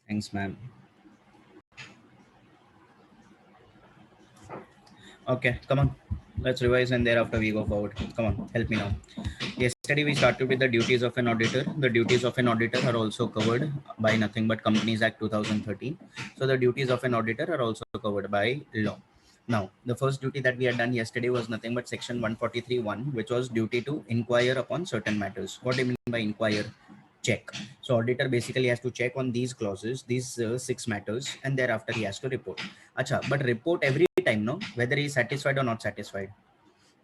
Thanks, ma'am. Okay, come on. Let's revise and thereafter we go forward. Come on, help me now. Yesterday we started with the duties of an auditor. The duties of an auditor are also covered by nothing but Companies Act 2013. So the duties of an auditor are also covered by law. Now, the first duty that we had done yesterday was nothing but section 143.1, which was duty to inquire upon certain matters. What do you mean by inquire? Check. So auditor basically has to check on these clauses, these six matters, and thereafter he has to report. Acha, but report every time, no? Whether he is satisfied or not satisfied.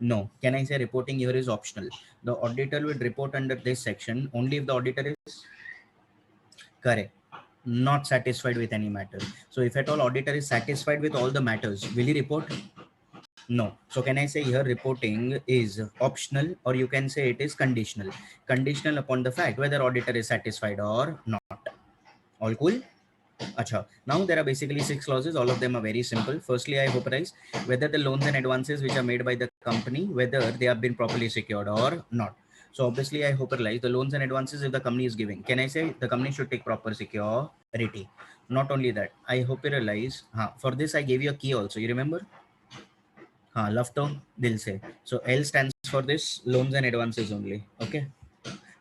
No. Can I say reporting here is optional? The auditor will report under this section only if the auditor is correct, not satisfied with any matter. So if at all auditor is satisfied with all the matters, will he report? No. So can I say here reporting is optional, or you can say it is conditional. Conditional upon the fact whether auditor is satisfied or not. All cool? Acha. Now there are basically six clauses. All of them are very simple. Firstly, I hyperize whether the loans and advances which are made by the company, whether they have been properly secured or not. So obviously, I hyperize the loans and advances if the company is giving. Can I say the company should take proper security? Not only that, I hyperize. For this, I gave you a key also. You remember? Love to dil se. So L stands for this loans and advances only. Okay.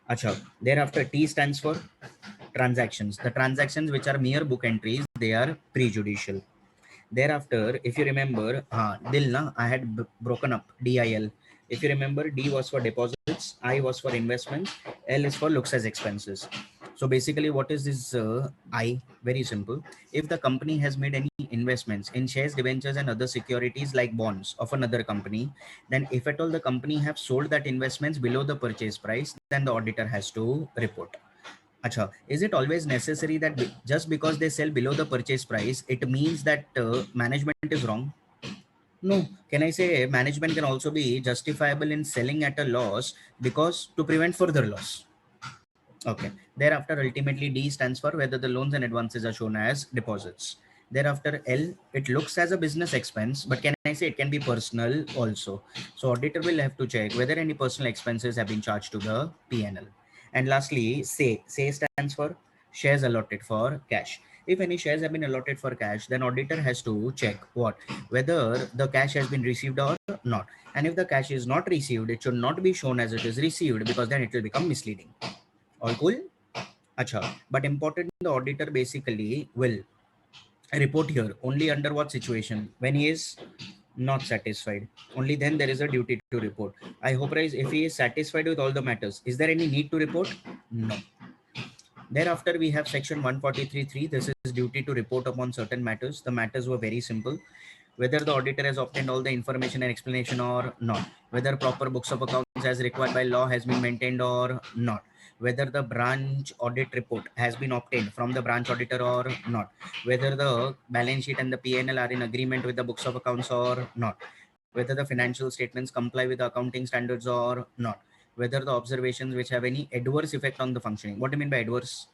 Acha. Thereafter, T stands for transactions. The transactions which are mere book entries, they are prejudicial. Thereafter, if you remember, dil na, I had broken up DIL. If you remember, D was for deposits, I was for investments, L is for looks as expenses. So basically, what is this I? Very simple. If the company has made any investments in shares, debentures, and other securities like bonds of another company, then if at all the company have sold that investments below the purchase price, then the auditor has to report. Acha, is it always necessary that just because they sell below the purchase price, it means that management is wrong? No. Can I say management can also be justifiable in selling at a loss because to prevent further loss? Okay. Thereafter, ultimately, D stands for whether the loans and advances are shown as deposits. Thereafter, L, it looks as a business expense, but can I say it can be personal also? So auditor will have to check whether any personal expenses have been charged to the P&L. And lastly, say stands for shares allotted for cash. If any shares have been allotted for cash, then auditor has to check what? Whether the cash has been received or not. And if the cash is not received, it should not be shown as it is received because then it will become misleading. All cool? Acha. But important, the auditor basically will report here only under what situation? When he is not satisfied. Only then there is a duty to report. I hope, guys, if he is satisfied with all the matters, is there any need to report? No. Thereafter, we have section 143.3. This is duty to report upon certain matters. The matters were very simple. Whether the auditor has obtained all the information and explanation or not, whether proper books of accounts as required by law has been maintained or not, whether the branch audit report has been obtained from the branch auditor or not, whether the balance sheet and the P&L are in agreement with the books of accounts or not, whether the financial statements comply with the accounting standards or not, whether the observations which have any adverse effect on the functioning. What do you mean by adverse?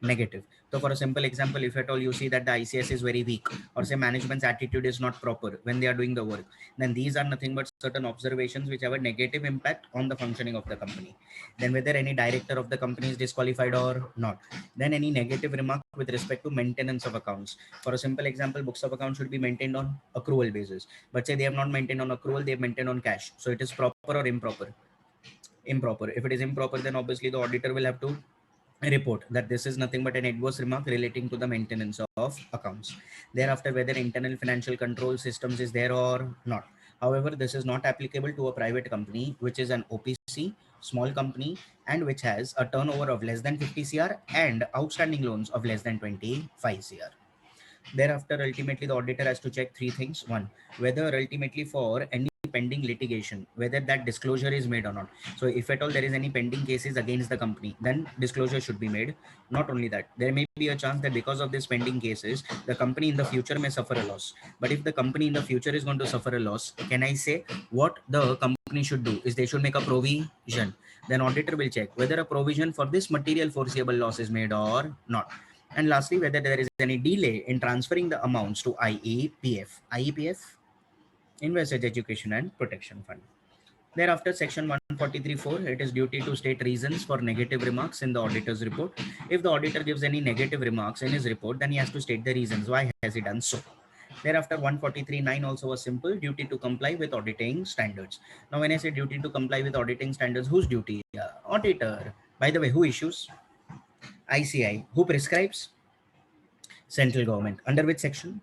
Negative. So for a simple example, if at all you see that the ICS is very weak, or say management's attitude is not proper when they are doing the work, then these are nothing but certain observations which have a negative impact on the functioning of the company. Then whether any director of the company is disqualified or not, then any negative remark with respect to maintenance of accounts. For a simple example, books of accounts should be maintained on accrual basis, but say they have not maintained on accrual, they have maintained on cash. So it is proper or improper? Improper. If it is improper, then obviously the auditor will have to report that this is nothing but an adverse remark relating to the maintenance of accounts. Thereafter, whether internal financial control systems is there or not. However, this is not applicable to a private company which is an OPC, small company, and which has a turnover of less than 50 CR and outstanding loans of less than 25 CR. Thereafter, ultimately, the auditor has to check three things. One, whether ultimately for any pending litigation, whether that disclosure is made or not. So if at all there is any pending cases against the company, then disclosure should be made. Not only that, there may be a chance that because of this pending cases, the company in the future may suffer a loss. But if the company in the future is going to suffer a loss, can I say what the company should do is they should make a provision. Then auditor will check whether a provision for this material foreseeable loss is made or not. And lastly, whether there is any delay in transferring the amounts to IEPF. IEPF, Investors Education and Protection Fund. Thereafter, section 143.4, it is duty to state reasons for negative remarks in the auditor's report. If the auditor gives any negative remarks in his report, then he has to state the reasons. Why has he done so? Thereafter, 143.9 also was simple, duty to comply with auditing standards. Now, when I say duty to comply with auditing standards, whose duty? Auditor. By the way, who issues? ICI. Who prescribes? Central government. Under which section?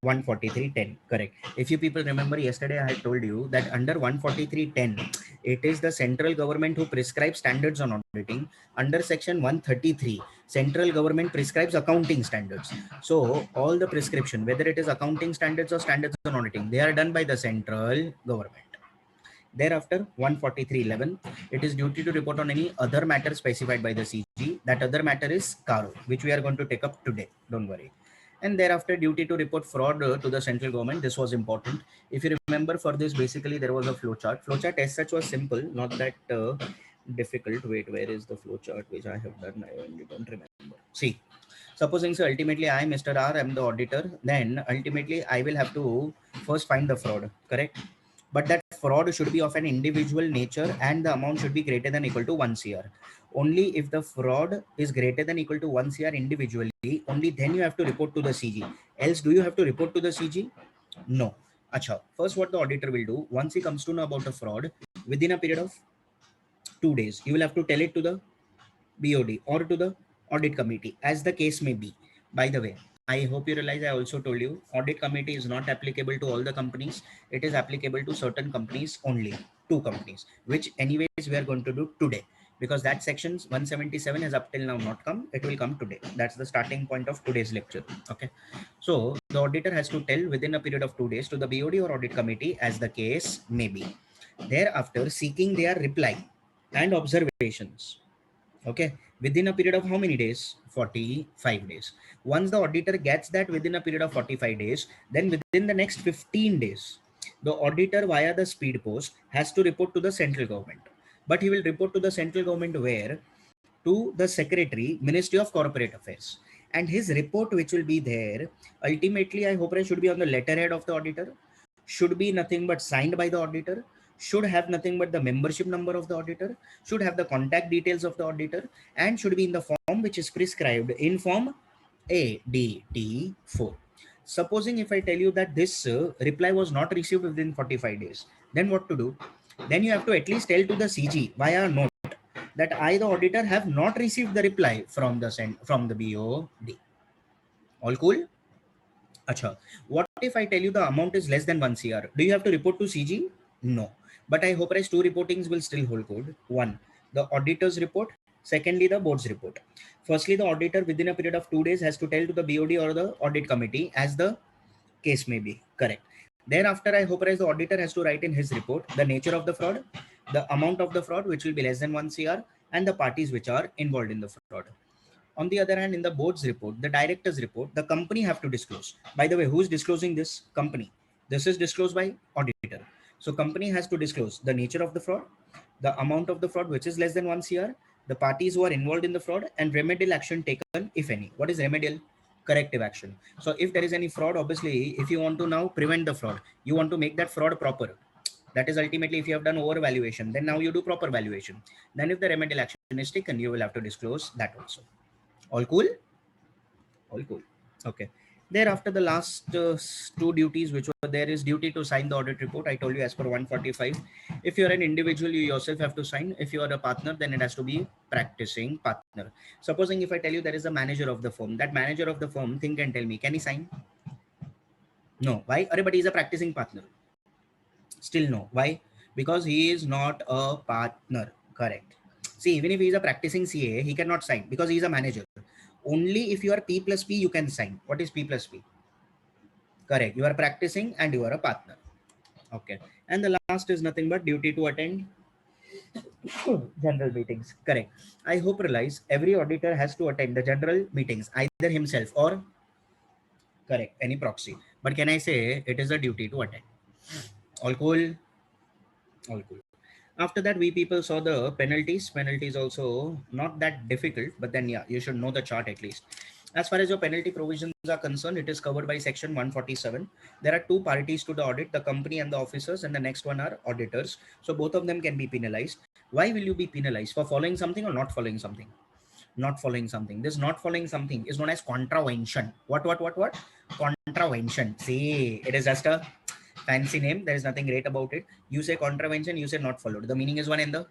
143.10. Correct. If you people remember, yesterday I had told you that under 143.10, it is the central government who prescribes standards on auditing. Under section 133, central government prescribes accounting standards. So all the prescription, whether it is accounting standards or standards on auditing, they are done by the central government. Thereafter, 143.11, it is duty to report on any other matter specified by the CG. That other matter is CARO, which we are going to take up today. Don't worry. And thereafter, duty to report fraud to the central government. This was important. If you remember, for this, basically, there was a flowchart. Flowchart as such was simple, not that difficult. Wait, where is the flowchart which I have done? I only don't remember. See, supposing so ultimately I, Mr. R, am the auditor, then ultimately I will have to first find the fraud, correct? But that fraud should be of an individual nature and the amount should be greater than equal to 1 CR. Only if the fraud is greater than equal to 1 CR individually, only then you have to report to the CG. Else, do you have to report to the CG? No. Acha. First, what the auditor will do, once he comes to know about a fraud, within a period of 2 days, you will have to tell it to the BOD or to the audit committee, as the case may be. By the way, I hope you realize I also told you audit committee is not applicable to all the companies. It is applicable to certain companies only, 2 companies, which anyways we are going to do today, because that section 177 has up till now not come. It will come today. That's the starting point of today's lecture. Okay. So the auditor has to tell within a period of 2 days to the BOD or audit committee, as the case may be. Thereafter, seeking their reply and observations. Okay, within a period of how many days? 45 days. Once the auditor gets that within a period of 45 days, then within the next 15 days, the auditor via the speed post has to report to the central government. But he will report to the central government where? To the secretary, Ministry of Corporate Affairs. And his report, which will be there, ultimately, I hope it should be on the letterhead of the auditor, should be nothing but signed by the auditor, should have nothing but the membership number of the auditor, should have the contact details of the auditor, and should be in the form which is prescribed in form ADT4. Supposing if I tell you that this reply was not received within 45 days, then what to do? Then you have to at least tell to the CG via note that I, the auditor, have not received the reply from the BOD. All cool? Acha. What if I tell you the amount is less than 1 CR? Do you have to report to CG? No. But I hope 2 reportings will still hold good. One, the auditor's report. Secondly, the board's report. Firstly, the auditor within a period of 2 days has to tell to the BOD or the audit committee, as the case may be. Correct. Thereafter, I hope the auditor has to write in his report the nature of the fraud, the amount of the fraud, which will be less than 1 CR, and the parties which are involved in the fraud. On the other hand, in the board's report, the director's report, the company have to disclose. By the way, who is disclosing this? Company. This is disclosed by auditor. So company has to disclose the nature of the fraud, the amount of the fraud, which is less than 1 CR, the parties who are involved in the fraud, and remedial action taken, if any. What is remedial? Corrective action. So if there is any fraud, obviously, if you want to now prevent the fraud, you want to make that fraud proper. That is ultimately, if you have done overvaluation, then now you do proper valuation. Then if the remedial action is taken, you will have to disclose that also. All cool? All cool. Okay. Thereafter, the last 2 duties which were there is duty to sign the audit report. I told you as per 145. If you're an individual, you yourself have to sign. If you are a partner, then it has to be practicing partner. Supposing if I tell you there is a manager of the firm, that manager of the firm, think and tell me, can he sign? No. Why? But he's a practicing partner. Still no. Why? Because he is not a partner. Correct. See, even if he is a practicing CA, he cannot sign because he is a manager. Only if you are P plus P, you can sign. What is P plus P? Correct. You are practicing and you are a partner. Okay. And the last is nothing but duty to attend general meetings. Correct. I hope realize every auditor has to attend the general meetings, either himself or correct, any proxy. But can I say it is a duty to attend? All cool? All cool. After that, we people saw the penalties. Penalties also not that difficult, but then yeah, you should know the chart at least. As far as your penalty provisions are concerned, it is covered by section 147. There are two parties to the audit, the company and the officers, and the next one are auditors. So both of them can be penalized. Why will you be penalized? For following something or not following something? Not following something. This not following something is known as contravention. What? Contravention. See, it is just a fancy name. There is nothing great about it. You say contravention, you say not followed. The meaning is one and the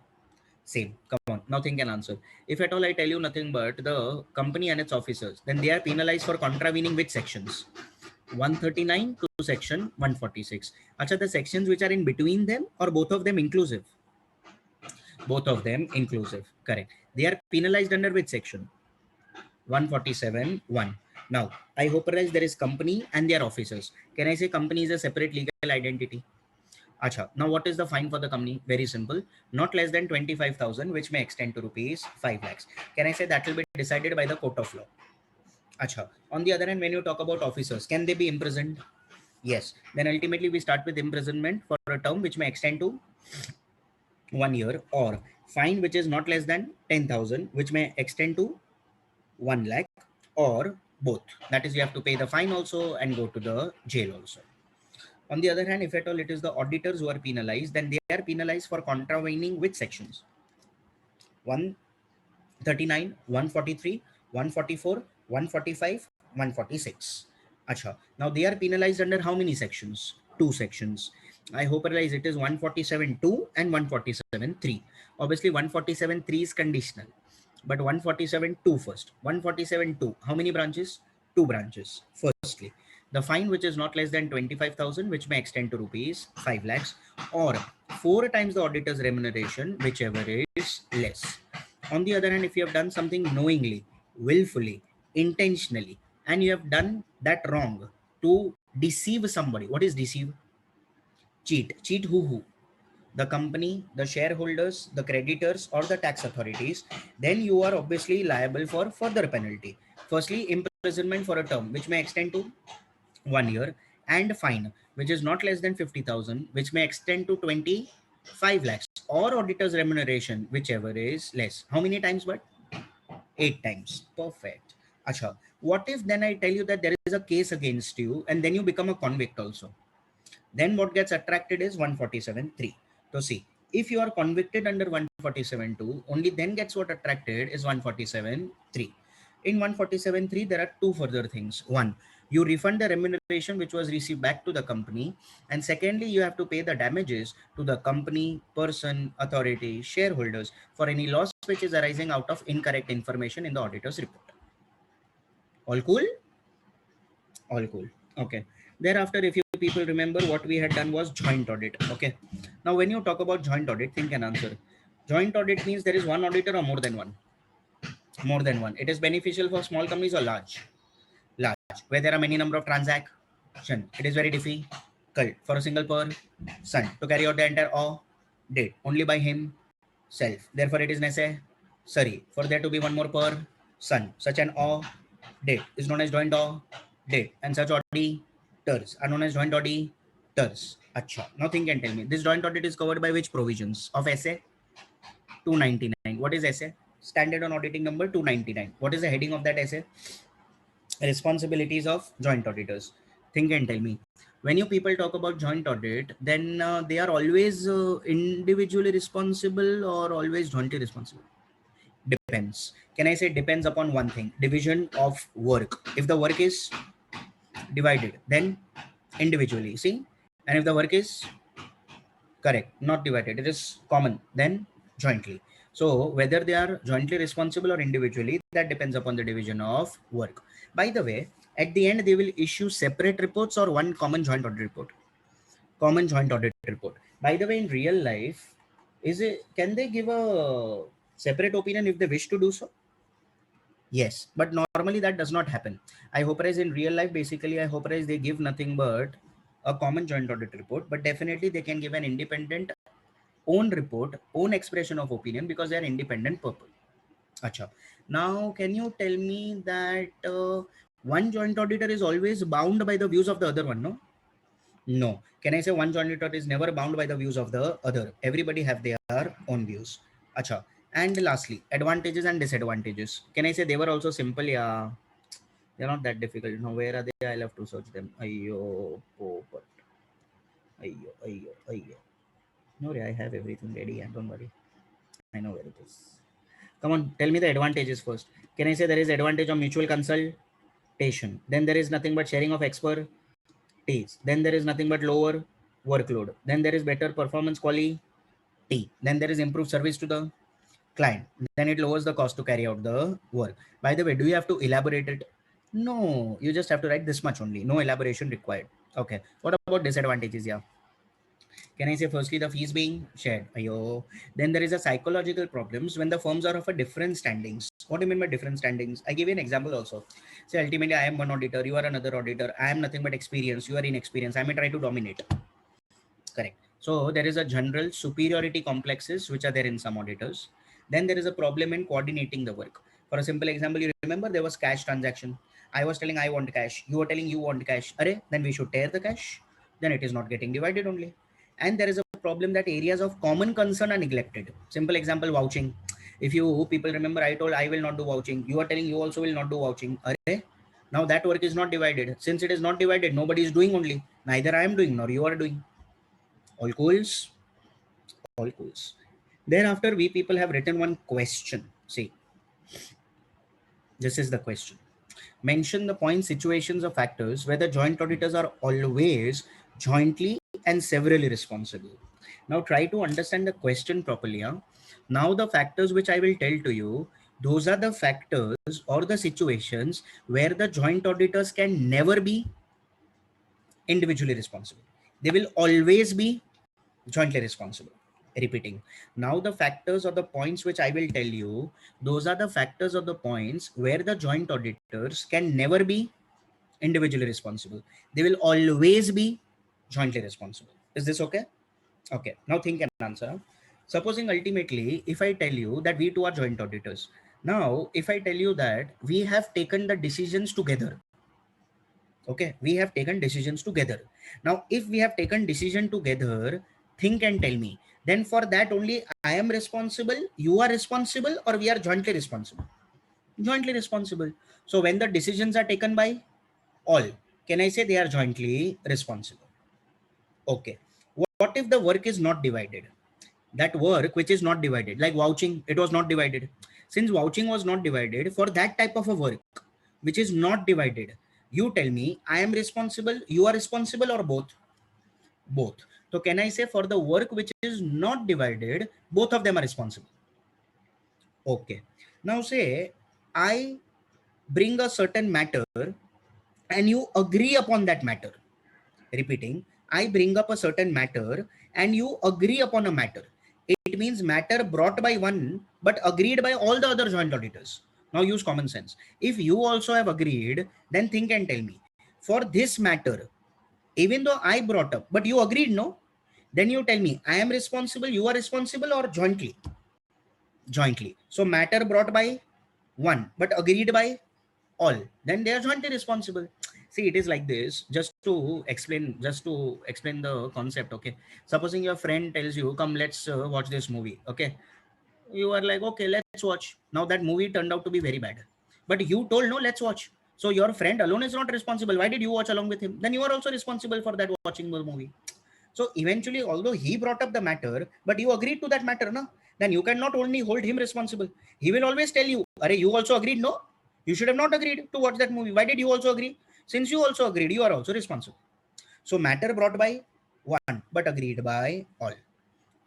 same. Come on, nothing can answer. If at all I tell you nothing but the company and its officers, then they are penalized for contravening which sections? 139 to section 146. Acha, the sections which are in between them or both of them inclusive? Both of them inclusive. Correct. They are penalized under which section? 147 1. Now, I hope there is company and their officers. Can I say company is a separate legal identity? Acha. Now, what is the fine for the company? Very simple. Not less than 25,000, which may extend to rupees 5 lakhs. Can I say that will be decided by the court of law? Acha. On the other hand, when you talk about officers, can they be imprisoned? Yes. Then ultimately we start with imprisonment for a term which may extend to 1 year, or fine which is not less than 10,000, which may extend to 1 lakh, or both. That is, you have to pay the fine also and go to the jail also. On the other hand, if at all it is the auditors who are penalized, then they are penalized for contravening which sections? 139, 143, 144, 145, 146. Acha. Now they are penalized under how many sections? Two sections. I hope realize it is 147.2 and 147.3. Obviously 147.3 is conditional, but 147.2 first. 147.2, how many branches? Two branches. Firstly, the fine which is not less than 25,000, which may extend to rupees 5 lakhs, or 4 times the auditor's remuneration, whichever is less. On the other hand, if you have done something knowingly, willfully, intentionally, and you have done that wrong to deceive somebody. What is deceive? Cheat. Cheat who? The company, the shareholders, the creditors, or the tax authorities, then you are obviously liable for further penalty. Firstly, imprisonment for a term which may extend to 1 year, and fine which is not less than 50,000, which may extend to 25 lakhs, or auditor's remuneration, whichever is less. How many times? But 8 times. Perfect. Acha. What if then I tell you that there is a case against you and then you become a convict also? Then what gets attracted is 147.3. So see, if you are convicted under 147.2, only then gets what attracted is 147.3. In 147.3, there are two further things. One, you refund the remuneration which was received back to the company. And secondly, you have to pay the damages to the company, person, authority, shareholders for any loss which is arising out of incorrect information in the auditor's report. All cool? All cool. Okay. Thereafter, if you people remember, what we had done was joint audit. Okay. Now, when you talk about joint audit, think and answer. Joint audit means there is one auditor or more than one? More than one. It is beneficial for small companies or large? Large. Where there are many number of transactions, it is very difficult for a single person to carry out the entire audit only by himself. Therefore, it is necessary for there to be one more person. Such an audit is known as joint audit, and such auditors are known as joint auditors. Acha. Now think and tell me, this joint audit is covered by which provisions of SA 299? What is SA? Standard on auditing number 299. What is the heading of that SA? Responsibilities of joint auditors. Think and tell me, when you people talk about joint audit, then they are always individually responsible or always jointly responsible? Depends. Can I say depends upon one thing? Division of work. If the work is divided, then individually, see, and if the work is correct, not divided, it is common, then jointly. So whether they are jointly responsible or individually, that depends upon the division of work. By the way, at the end, they will issue separate reports or one common joint audit report? Common joint audit report. By the way, in real life, can they give a separate opinion if they wish to do so? Yes, but normally that does not happen. I hope in real life, basically, I hope they give nothing but a common joint audit report, but definitely they can give an independent own report, own expression of opinion, because they are independent purpose. Acha. Now, can you tell me that one joint auditor is always bound by the views of the other one? No? No. Can I say one joint auditor is never bound by the views of the other? Everybody have their own views. Acha. And lastly, advantages and disadvantages. Can I say they were also simple? Yeah. They're not that difficult. Now, where are they? I'll have to search them. Ayyo, but ayyo, ayyo, ayyo. No, I have everything ready. And don't worry. I know where it is. Come on, tell me the advantages first. Can I say there is advantage of mutual consultation? Then there is nothing but sharing of expertise. Then there is nothing but lower workload. Then there is better performance quality. Then there is improved service to the client. Then it lowers the cost to carry out the work. By the way, do you have to elaborate it? No, you just have to write this much only. No elaboration required. Okay. What about disadvantages? Yeah. Can I say firstly the fees being shared? Ayo. Then there is a psychological problems when the firms are of a different standings. What do you mean by different standings? I give you an example also. Say ultimately I am one auditor, you are another auditor. I am nothing but experience, you are inexperienced. I may try to dominate. Correct. So there is a general superiority complexes which are there in some auditors. Then there is a problem in coordinating the work. For a simple example, you remember there was cash transaction. I was telling I want cash. You were telling you want cash. Array, then we should tear the cash. Then it is not getting divided only. And there is a problem that areas of common concern are neglected. Simple example, vouching. If you people remember, I told I will not do vouching. You are telling you also will not do vouching. Array, now that work is not divided. Since it is not divided, nobody is doing only. Neither I am doing nor you are doing. All cools, all cools. Thereafter, we people have written one question. See, this is the question. Mention the point, situations, or factors where the joint auditors are always jointly and severally responsible. Now, try to understand the question properly. Huh? Now, the factors which I will tell to you, those are the factors or the situations where the joint auditors can never be individually responsible. They will always be jointly responsible. Repeating. Now the factors or the points which I will tell you, those are the factors or the points where the joint auditors can never be individually responsible. They will always be jointly responsible. Is this okay? Okay. Now think and answer. Supposing ultimately, if I tell you that we two are joint auditors, now if I tell you that we have taken the decisions together, okay, we have taken decisions together. Now if we have taken decision together, think and tell me, then for that only I am responsible, you are responsible, or we are jointly responsible? Jointly responsible. So when the decisions are taken by all, can I say they are jointly responsible? Okay. What if the work is not divided? That work which is not divided, like vouching, it was not divided. Since vouching was not divided, for that type of a work which is not divided, you tell me I am responsible, you are responsible, or both? Both. So can I say for the work which is not divided, both of them are responsible? Okay. Now say I bring a certain matter and you agree upon that matter. Repeating, I bring up a certain matter and you agree upon a matter. It means matter brought by one but agreed by all the other joint auditors. Now use common sense. If you also have agreed, then think and tell me, for this matter, even though I brought up, but you agreed, no? Then you tell me, I am responsible, you are responsible, or jointly? Jointly. So matter brought by one but agreed by all, then they are jointly responsible. See, it is like this, just to explain the concept. Okay, supposing your friend tells you, come, let's watch this movie. Okay, you are like, okay, let's watch. Now that movie turned out to be very bad, but you told no, let's watch. So your friend alone is not responsible. Why did you watch along with him? Then you are also responsible for that watching the movie. So eventually, although he brought up the matter, but you agreed to that matter, no? Then you cannot only hold him responsible. He will always tell you, Are you also agreed? No, you should have not agreed to watch that movie. Why did you also agree? Since you also agreed, you are also responsible. So matter brought by one, but agreed by all.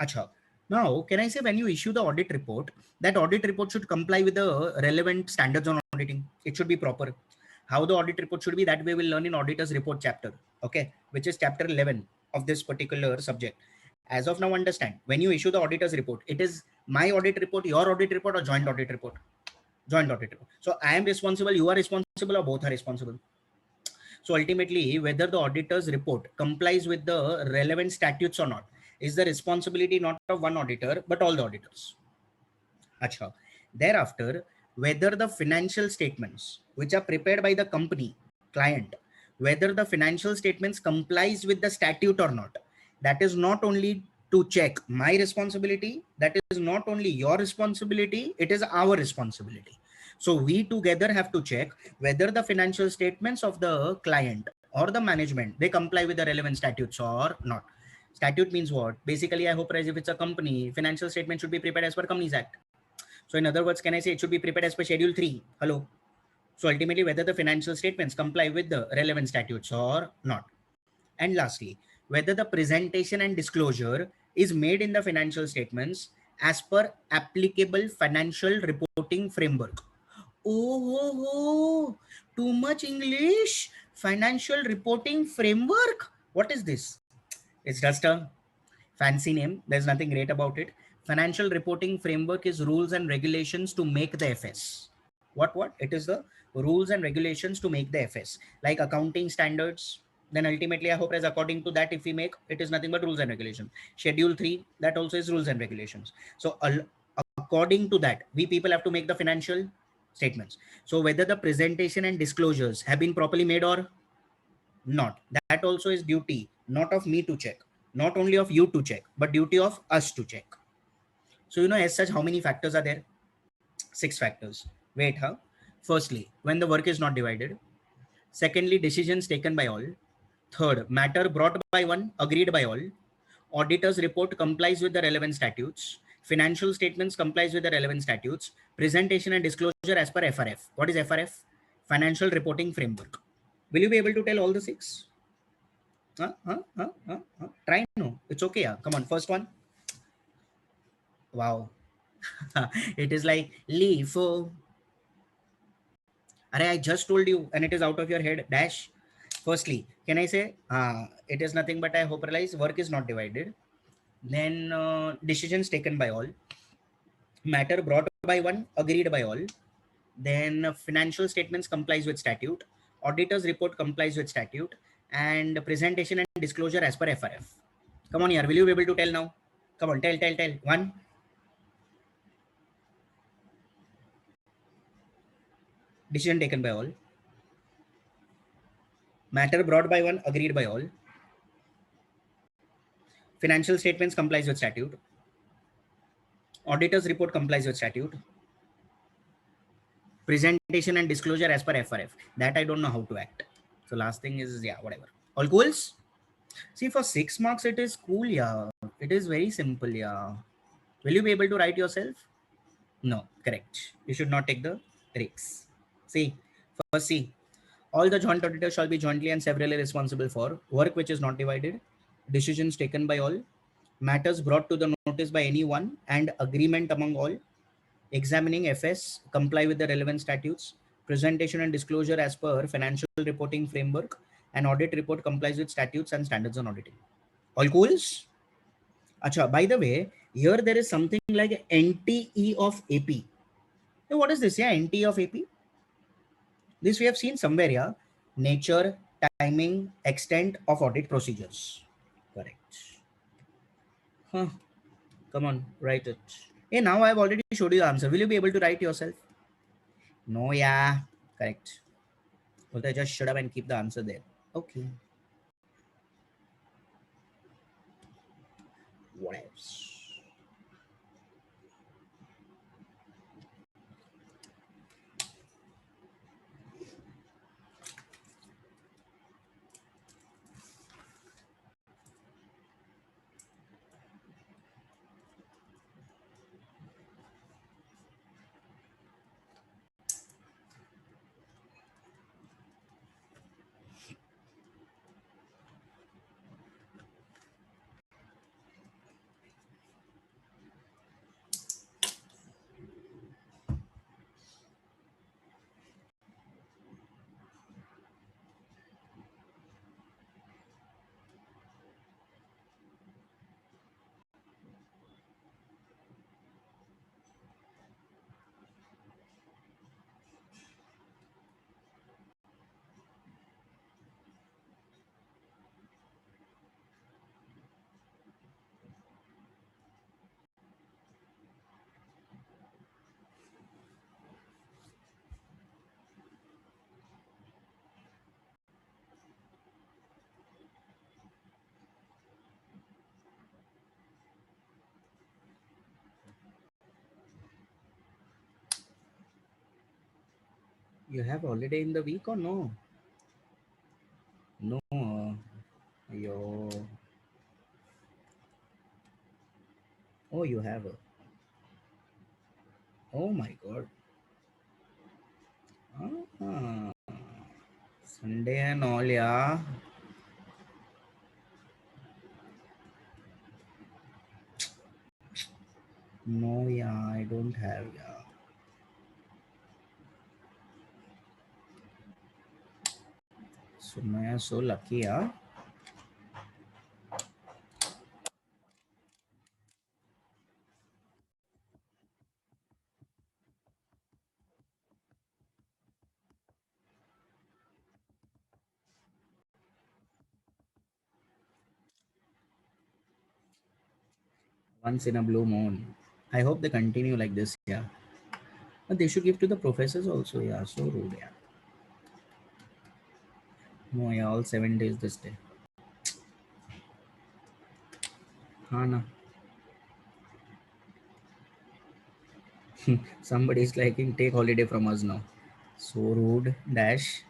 Acha. Now, can I say when you issue the audit report, that audit report should comply with the relevant standards on auditing. It should be proper. How the audit report should be, that we will learn in auditor's report chapter, okay, which is chapter 11 of this particular subject. As of now, understand, when you issue the auditor's report, it is my audit report, your audit report, or joint audit report? Joint audit report. So I am responsible, you are responsible, or both are responsible? So ultimately, whether the auditor's report complies with the relevant statutes or not is the responsibility not of one auditor, but all the auditors. Achha. Thereafter, whether the financial statements which are prepared by the company, client, whether the financial statements complies with the statute or not, that is not only to check my responsibility, that is not only your responsibility, it is our responsibility. So we together have to check whether the financial statements of the client or the management, they comply with the relevant statutes or not. Statute means what? Basically, I hope if it's a company, financial statement should be prepared as per Companies Act. So in other words, can I say it should be prepared as per Schedule 3? Hello. So ultimately, whether the financial statements comply with the relevant statutes or not. And lastly, whether the presentation and disclosure is made in the financial statements as per applicable financial reporting framework. Oh, too much English. Financial reporting framework. What is this? It's just a fancy name. There's nothing great about it. Financial reporting framework is rules and regulations to make the FS. What? It is the rules and regulations to make the FS, like accounting standards. Then ultimately, I hope as according to that, if we make, it is nothing but rules and regulations. Schedule 3, that also is rules and regulations. So according to that, we people have to make the financial statements. So whether the presentation and disclosures have been properly made or not, that also is duty, not of me to check, not only of you to check, but duty of us to check. So as such, how many factors are there? 6 factors. Wait, huh? Firstly, when the work is not divided. Secondly, decisions taken by all. Third, matter brought by one, agreed by all. Auditor's report complies with the relevant statutes. Financial statements complies with the relevant statutes. Presentation and disclosure as per FRF. What is FRF? Financial Reporting Framework. Will you be able to tell all the 6? Try no. It's okay. Yeah. Come on. First one. Wow. It is like leaf. I just told you and it is out of your head. Dash. Firstly, can I say it is nothing but I hope realize work is not divided. Then decisions taken by all. Matter brought by one, agreed by all. Then financial statements complies with statute. Auditor's report complies with statute. And presentation and disclosure as per FRF. Come on here. Will you be able to tell now? Come on. Tell. One. Decision taken by all. Matter brought by one, agreed by all. Financial statements complies with statute. Auditor's report complies with statute. Presentation and disclosure as per FRF. That I don't know how to act. So last thing is, yeah, whatever. All cools? See, for 6 marks, it is cool, yeah. It is very simple, yeah. Will you be able to write yourself? No, correct. You should not take the risks. See, first see, all the joint auditors shall be jointly and severally responsible for work which is not divided, decisions taken by all, matters brought to the notice by anyone, and agreement among all, examining FS, comply with the relevant statutes, presentation and disclosure as per financial reporting framework, and audit report complies with statutes and standards on auditing. All cools? Acha, by the way, here there is something like NTE of AP. So what is this? Yeah, NTE of AP. This we have seen somewhere, yeah. Nature, timing, extent of audit procedures. Correct. Huh. Come on, write it. Hey, now I've already showed you the answer. Will you be able to write yourself? No, yeah. Correct. Well, I just shut up and keep the answer there. Okay. What else? You have holiday in the week or no? No. Yo. Oh, you have. Oh my god. Ah, Sunday and all, yeah. No, yeah, I don't have, yeah. So, I'm so lucky, yeah. Once in a blue moon. I hope they continue like this, yeah. But they should give to the professors also, yeah. So rude, yeah. No, yeah, all 7 days this day. Hana. Somebody is liking take holiday from us now. So rude, dash.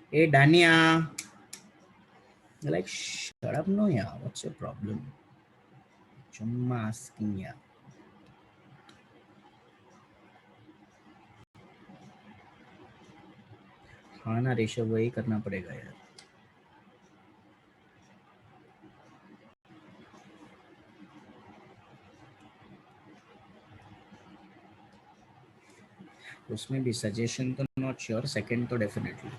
Hey, Dania. You're like, shut up, no, yeah. What's your problem? Chumma asking, yeah. हाँ ना ऋषभ वही करना पड़ेगा यार. उसमें भी suggestion तो not sure, second तो definitely.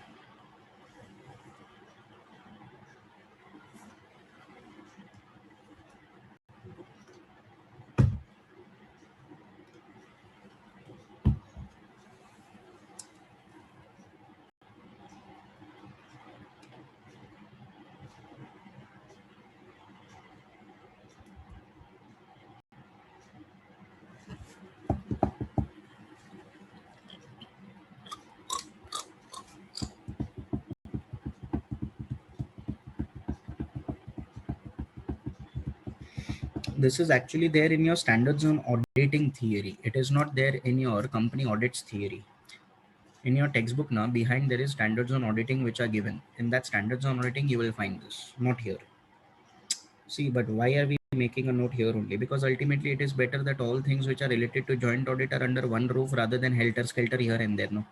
This is actually there in your standards on auditing theory. It is not there in your company audits theory. In your textbook now, behind there is standards on auditing which are given. In that standards on auditing, you will find this. Not here. See, but why are we making a note here only? Because ultimately it is better that all things which are related to joint audit are under one roof rather than helter skelter here and there. No,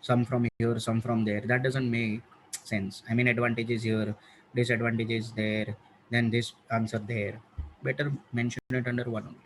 some from here, some from there. That doesn't make sense. I mean, advantages here, disadvantages there, then this answer there. Better mention it under one only.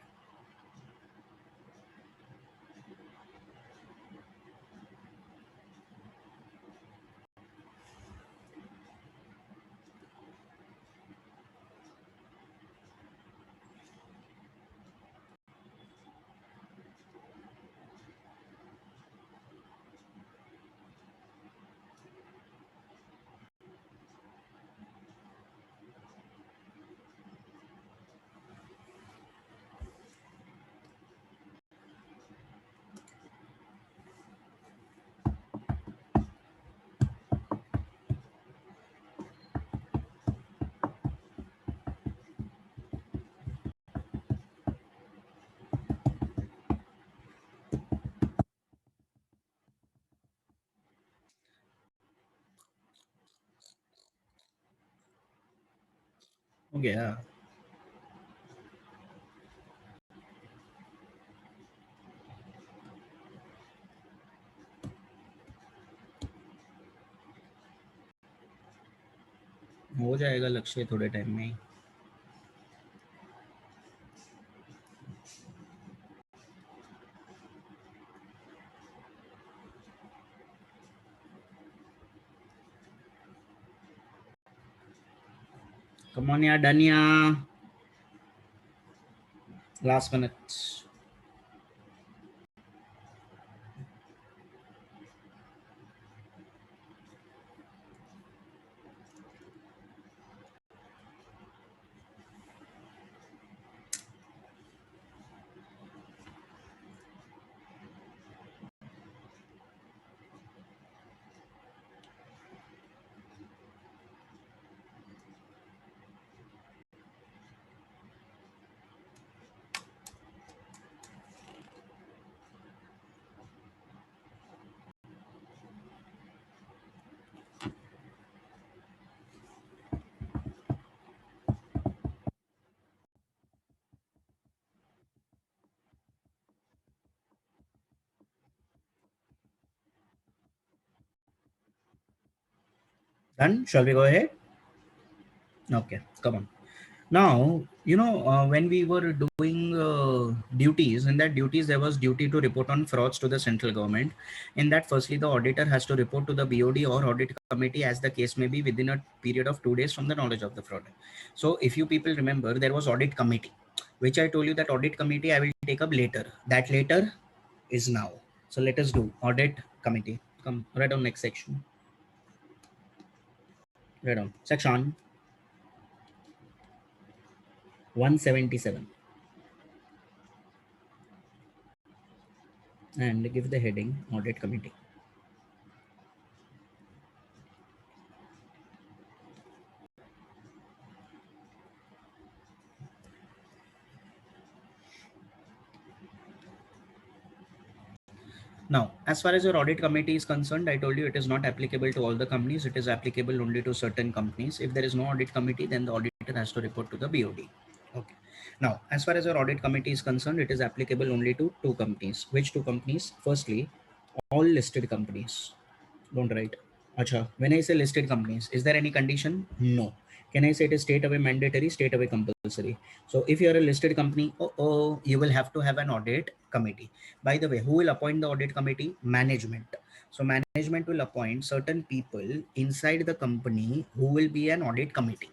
हो गया. हो जाएगा लक्ष्य थोड़े time में ही. Come on यार, done या. Last minute. Done. Shall we go ahead? Okay, come on. Now, when we were doing duties, in that duties, there was duty to report on frauds to the central government. In that, firstly, the auditor has to report to the BOD or audit committee, as the case may be, within a period of 2 days from the knowledge of the fraud. So if you people remember, there was audit committee, which I told you that audit committee I will take up later. That later is now. So let us do audit committee. Come right on next section. Right on. Section 177. And give the heading audit committee. Now, as far as your audit committee is concerned, I told you it is not applicable to all the companies. It is applicable only to certain companies. If there is no audit committee, then the auditor has to report to the BOD. Okay. Now, as far as your audit committee is concerned, it is applicable only to two companies. Which two companies? Firstly, all listed companies. Don't write. Acha, when I say listed companies, is there any condition? No. Can I say it is state away mandatory, state away compulsory? So if you are a listed company, you will have to have an audit committee. By the way, who will appoint the audit committee? Management. So management will appoint certain people inside the company who will be an audit committee.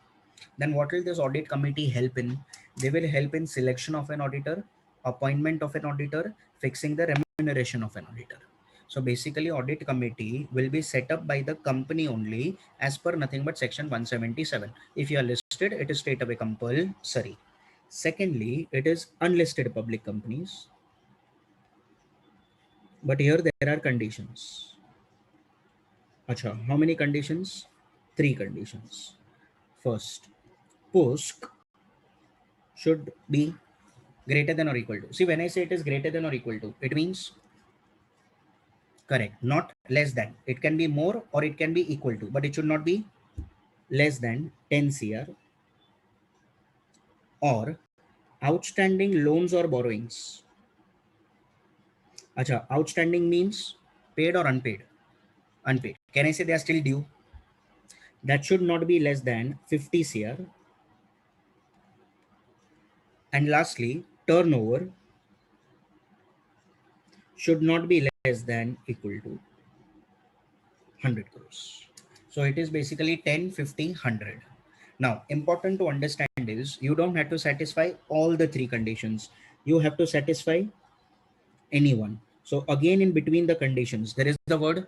Then what will this audit committee help in? They will help in selection of an auditor, appointment of an auditor, fixing the remuneration of an auditor. So basically audit committee will be set up by the company only as per nothing but section 177. If you are listed, it is straight away compulsory. Secondly, it is unlisted public companies. But here there are conditions. Acha, how many conditions? 3 conditions. First, post should be greater than or equal to. See, when I say it is greater than or equal to, it means correct, not less than. It can be more or it can be equal to, but it should not be less than 10 CR or outstanding loans or borrowings. Acha, outstanding means paid or unpaid? Unpaid. Can I say they are still due? That should not be less than 50 CR. And lastly, turnover should not be less than equal to 100 crores. So it is basically 10, 50, 100. Now, important to understand is you don't have to satisfy all the 3 conditions. You have to satisfy anyone. So again, in between the conditions, there is the word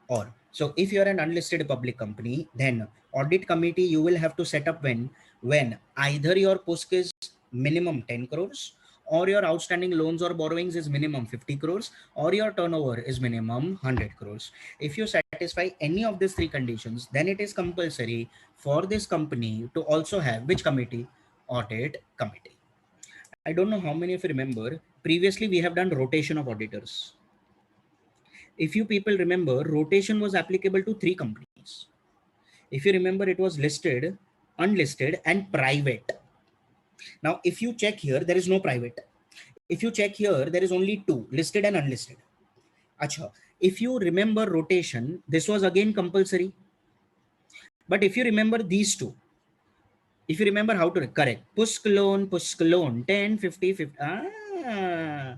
or. So if you are an unlisted public company, then audit committee you will have to set up when either your PUSK is minimum 10 crores or your outstanding loans or borrowings is minimum 50 crores or your turnover is minimum 100 crores. If you satisfy any of these 3 conditions, then it is compulsory for this company to also have which committee? Audit committee. I don't know how many of you remember, previously we have done rotation of auditors. If you people remember, rotation was applicable to 3 companies. If you remember, it was listed, unlisted, and private. Now, if you check here, there is no private. If you check here, there is only two, listed and unlisted. Acha, if you remember rotation, this was again compulsory. But if you remember these two, if you remember how to correct, push loan, 10, 50, 50. Ah,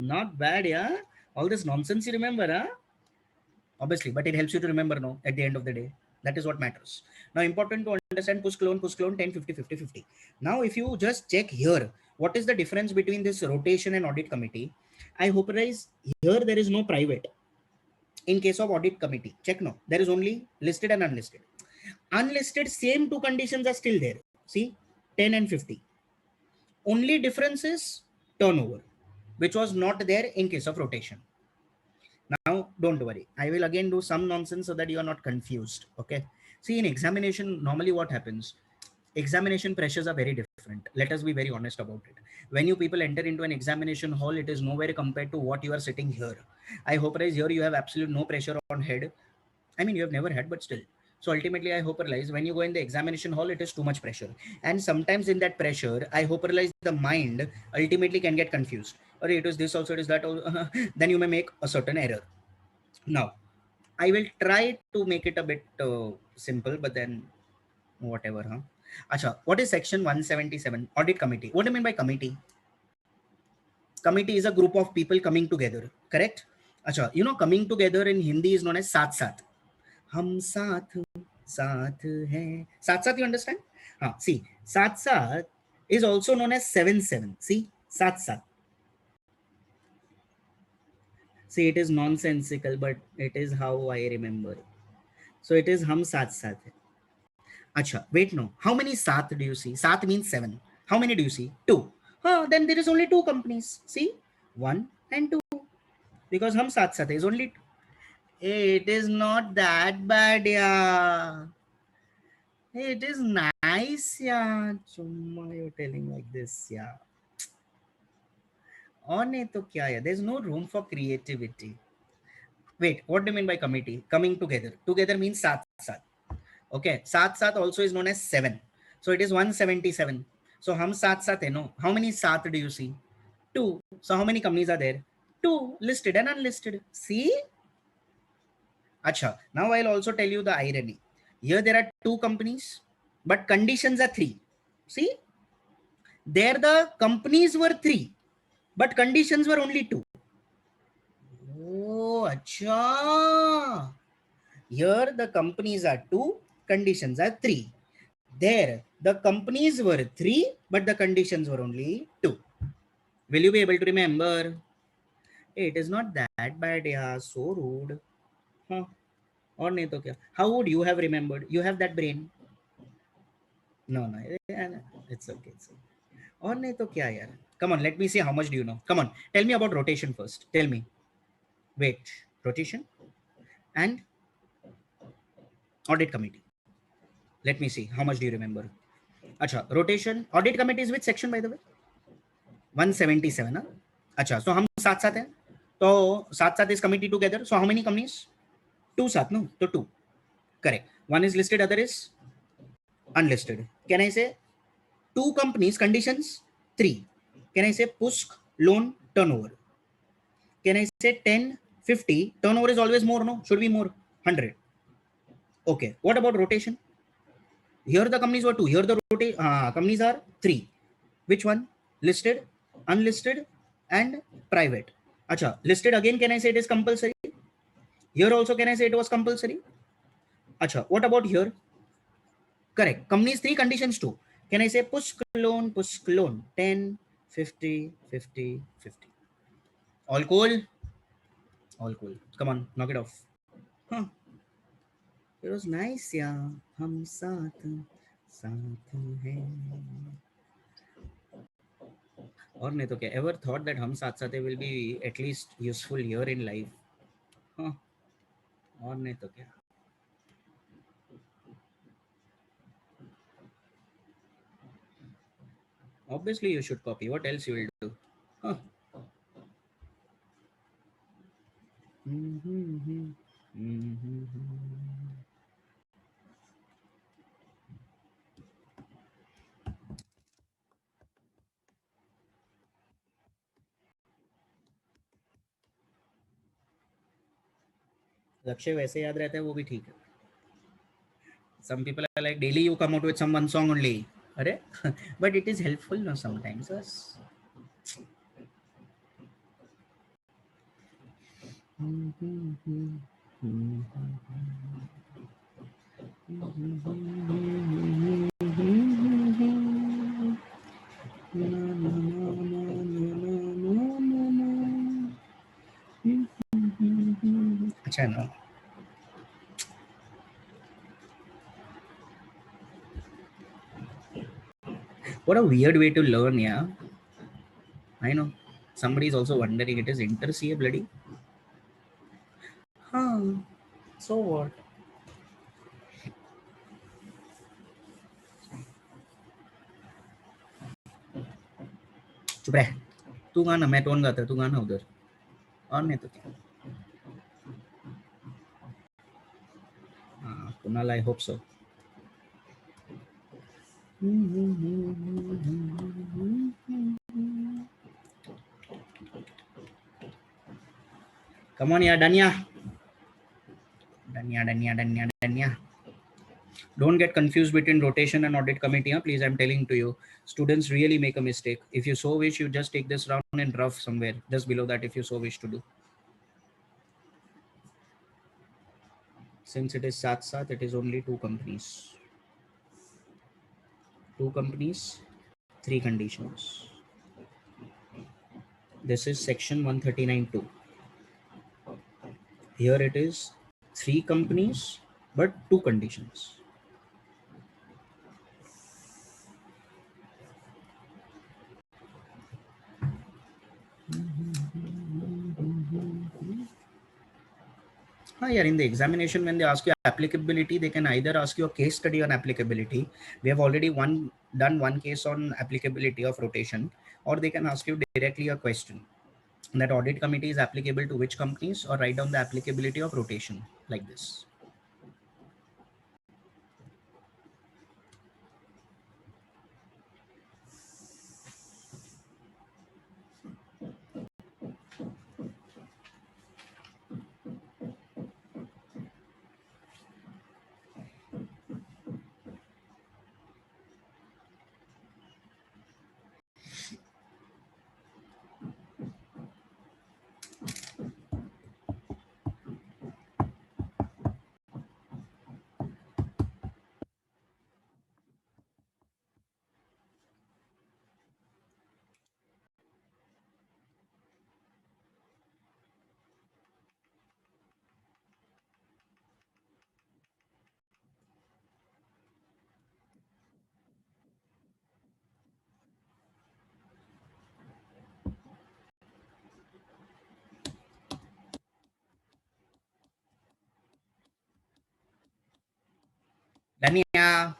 not bad, yeah. All this nonsense you remember, huh? Obviously, but it helps you to remember, no, at the end of the day. That is what matters. Now, important to understand push clone, 10, 50, 50, 50. Now, if you just check here, what is the difference between this rotation and audit committee? I hope guys, here there is no private. In case of audit committee, check no, there is only listed and unlisted. Unlisted, same two conditions are still there. See, 10 and 50. Only difference is turnover, which was not there in case of rotation. Now, don't worry. I will again do some nonsense so that you are not confused. Okay. See, in examination, normally what happens? Examination pressures are very different. Let us be very honest about it. When you people enter into an examination hall, it is nowhere compared to what you are sitting here. I hope guys here you have absolute no pressure on head. I mean, you have never had, but still. So ultimately, I hope realize when you go in the examination hall, it is too much pressure. And sometimes in that pressure, I hope realize the mind ultimately can get confused. Or it is this also, it is that also. Then you may make a certain error. Now, I will try to make it a bit simple, but then whatever, huh? Acha, what is section 177? Audit committee. What do you mean by committee? Committee is a group of people coming together, correct? Acha, you know, coming together in Hindi is known as साथ साथ. हम साथ साथ हैं. साथ साथ, you understand? See, साथ साथ is also known as 7-7. See, साथ साथ. See, it is nonsensical, but it is how I remember. So it is हम साथ साथ हैं. Acha, wait, no. How many Sat do you see? Sat means 7. How many do you see? 2. Then there is only 2 companies. See? 1 and 2. Because hum Sat Sat is only 2. It is not that bad, yeah. It is nice, yeah. Chumma, you're telling like this, yeah. और नहीं तो क्या है? There's no room for creativity. Wait, what do you mean by committee? Coming together. Together means Sat Sat. Okay, साथ साथ also is known as 7. So it is 177. So हम साथ साथ है, no? How many साथ do you see? 2. So how many companies are there? 2, listed and unlisted. See? Acha. Now I'll also tell you the irony. Here there are 2 companies, but conditions are 3. See? There the companies were 3, but conditions were only 2. Oh, acha. Here the companies are 2, conditions are 3. There, the companies were 3, but the conditions were only 2. Will you be able to remember? Hey, it is not that bad, yeah. So rude. Huh? Or nahi to kya? How would you have remembered? You have that brain. No, no. It's okay. It's okay. Or nahi to kya, yaar? Come on, let me see how much do you know. Come on, tell me about rotation first. Tell me. Wait, rotation and audit committee. Let me see. How much do you remember? Acha, rotation, audit committee is which section, by the way? 177. Huh? अच्छा, so हम साथ साथ हैं, तो साथ साथ is committee together. So how many companies? 2 साथ, no? तो 2. Correct. One is listed, other is unlisted. Can I say 2 companies? Conditions 3. Can I say push loan turnover? Can I say 10, 50? Turnover is always more, no? Should be more. 100. Okay. What about rotation? Here the companies were 2. Here the companies are 3. Which one? Listed, unlisted, and private. Acha, listed again, can I say it is compulsory? Here also, can I say it was compulsory? Acha, what about here? Correct. Companies 3, conditions 2. Can I say push loan, 10, 50, 50, 50. All cool? All cool. Come on, knock it off. Huh. It was nice, yeah. हम साथ साथ हैं. और नहीं तो क्या? Ever thought that हम साथ साथ will be at least useful here in life? Huh. और नहीं तो क्या? Obviously, you should copy. What else you will do? Huh. लक्ष्य वैसे याद रहता है वो भी ठीक है. Some people are like daily you come out with some one song only. अरे but it is helpful no sometimes. Yes. अच्छा ना. What a weird way to learn, yeah. I know. Somebody is also wondering it is inter CA bloody. Huh. So what? चुप रह. तू गाना, मैं tone गाता है, तू गाना उधर. और नहीं तो क्या. हाँ, Kunal, I hope so. Come on, yeah, Danya. Danya. Don't get confused between rotation and audit committee. Huh? Please, I'm telling to you, students really make a mistake. If you so wish, you just take this round and rough somewhere just below that if you so wish to do. Since it is Sat, it is only two companies. Two companies, three conditions. This is section 139.2. Here it is three companies, but two conditions. Yeah, in the examination, when they ask you applicability, they can either ask you a case study on applicability. We have already done one case on applicability of rotation, or they can ask you directly a question that audit committee is applicable to which companies, or write down the applicability of rotation like this. Dania.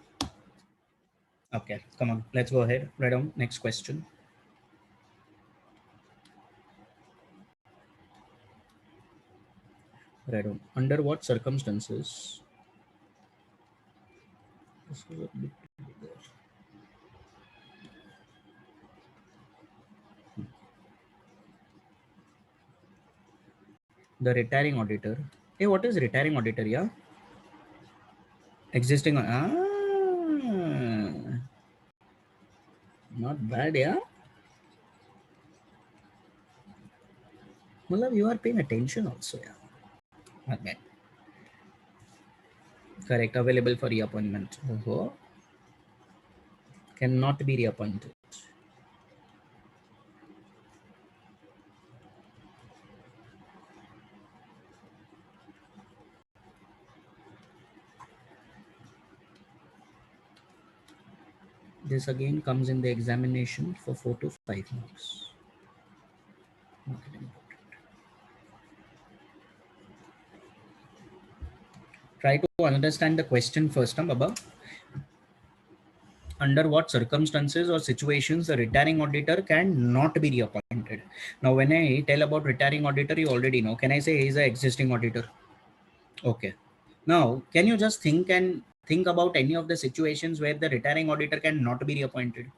Okay, come on, let's go ahead. Write down next question. Write down under what circumstances. This is a bit bigger. The retiring auditor. Hey, what is retiring auditor? Yeah, existing. Not bad. Yeah, well, you are paying attention also. Yeah, not bad. Correct. Available for reappointment. Cannot be reappointed. This again comes in the examination for 4 to 5 marks. Try to understand the question first, Baba. Under what circumstances or situations the retiring auditor cannot be reappointed? Now, when I tell about retiring auditor, you already know. Can I say he is an existing auditor? Okay. Now, can you just think about any of the situations where the retiring auditor cannot be reappointed?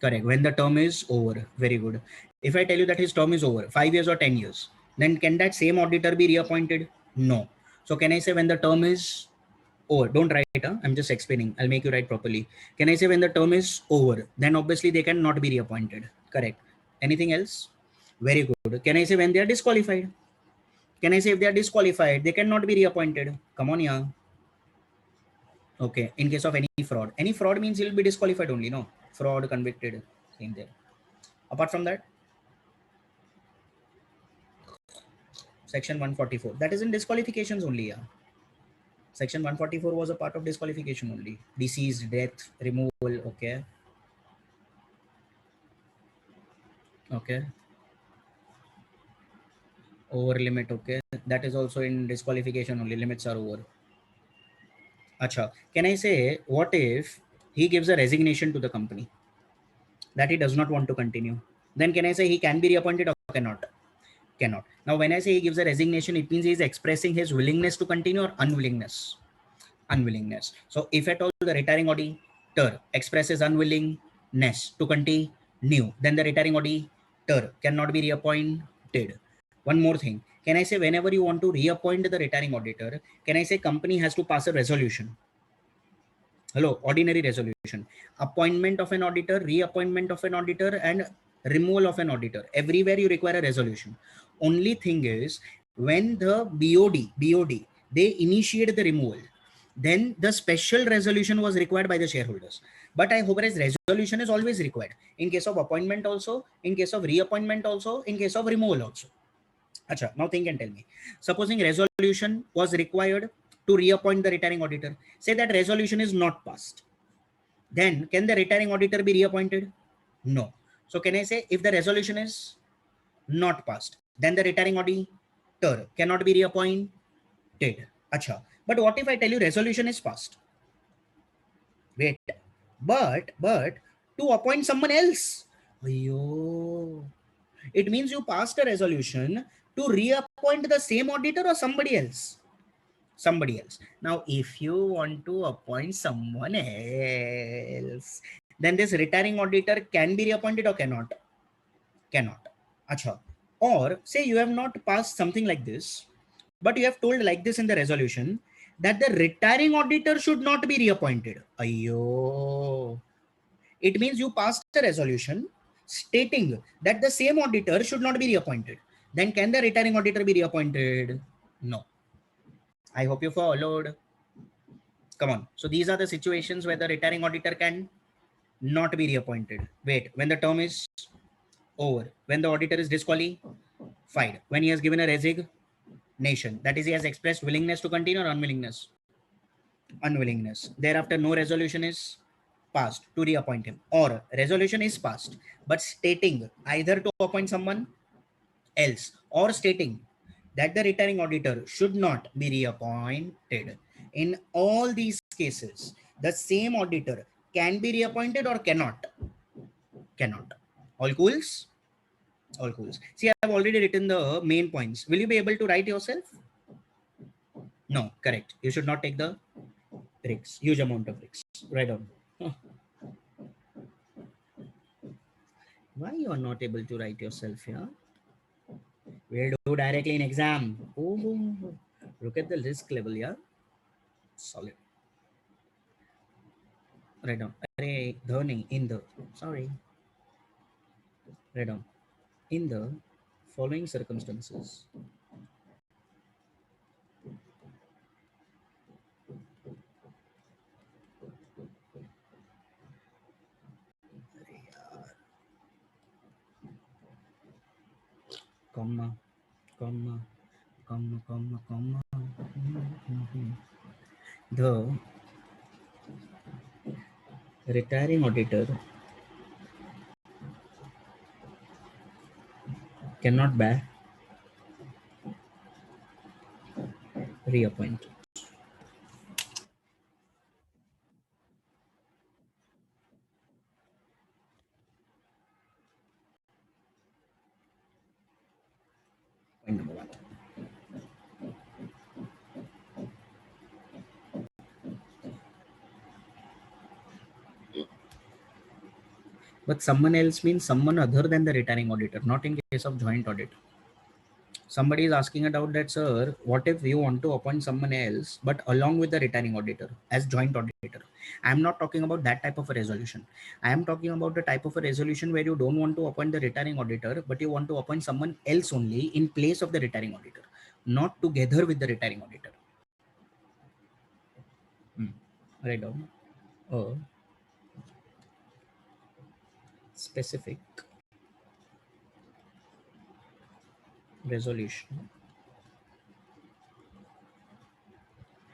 Correct. When the term is over. Very good. If I tell you that his term is over, 5 years or 10 years, then can that same auditor be reappointed? No. So can I say when the term is over? Don't write, I'm just explaining. I'll make you write properly. Can I say when the term is over, then obviously they cannot be reappointed? Correct. Anything else? Very good. Can I say when they are disqualified? Can I say if they are disqualified, they cannot be reappointed? Come on, yeah. Okay. In case of any fraud means he'll be disqualified only, no? Fraud, convicted, same there. Apart from that, section 144, that is in disqualifications only, yeah. Section 144 was a part of disqualification only. Deceased, death, removal, okay. Okay. Over limit, okay. That is also in disqualification only, limits are over. Acha, can I say, what if he gives a resignation to the company that he does not want to continue? Then can I say he can be reappointed or cannot? Cannot. Now, when I say he gives a resignation, it means he is expressing his willingness to continue or unwillingness. Unwillingness. So if at all the retiring auditor expresses unwillingness to continue, then the retiring auditor cannot be reappointed. One more thing. Can I say whenever you want to reappoint the retiring auditor, can I say company has to pass a resolution? Hello, ordinary resolution. Appointment of an auditor, reappointment of an auditor, and removal of an auditor. Everywhere you require a resolution. Only thing is when the BOD, they initiate the removal, then the special resolution was required by the shareholders. But I hope as resolution is always required in case of appointment also, in case of reappointment also, in case of removal also. Acha, now think and tell me. Supposing resolution was required to reappoint the retiring auditor. Say that resolution is not passed. Then can the retiring auditor be reappointed? No. So can I say if the resolution is not passed, then the retiring auditor cannot be reappointed? Acha. But what if I tell you resolution is passed? Wait. But to appoint someone else. Ayyo. It means you passed a resolution to reappoint the same auditor or somebody else. Somebody else. Now, if you want to appoint someone else, then this retiring auditor can be reappointed or cannot? Cannot. Acha. Or say you have not passed something like this, but you have told like this in the resolution that the retiring auditor should not be reappointed. Ayyo. It means you passed a resolution stating that the same auditor should not be reappointed. Then can the retiring auditor be reappointed? No. I hope you followed. Come on. So these are the situations where the retiring auditor can not be reappointed. Wait, when the term is over, when the auditor is disqualified, when he has given a resignation, that is, he has expressed willingness to continue or unwillingness? Unwillingness. Thereafter, no resolution is passed to reappoint him, or resolution is passed but stating either to appoint someone else or stating that the retiring auditor should not be reappointed. In all these cases, the same auditor can be reappointed or cannot? Cannot. All cools? All cools. See, I have already written the main points. Will you be able to write yourself? No, correct. You should not take the breaks, huge amount of breaks. Write down. Why you are not able to write yourself here? We'll do directly in exam. Oh, look at the risk level, yeah. Solid. Write down. Array, the in the. Sorry. Write down. In the following circumstances. Comma, comma, comma, comma, comma. The retiring auditor cannot be reappointed. Point number one. But someone else means someone other than the retiring auditor, not in case of joint audit. Somebody is asking about that, sir. What if you want to appoint someone else, but along with the retiring auditor as joint auditor? I'm not talking about that type of a resolution. I am talking about the type of a resolution where you don't want to appoint the retiring auditor, but you want to appoint someone else only in place of the retiring auditor, not together with the retiring auditor. Write down a specific resolution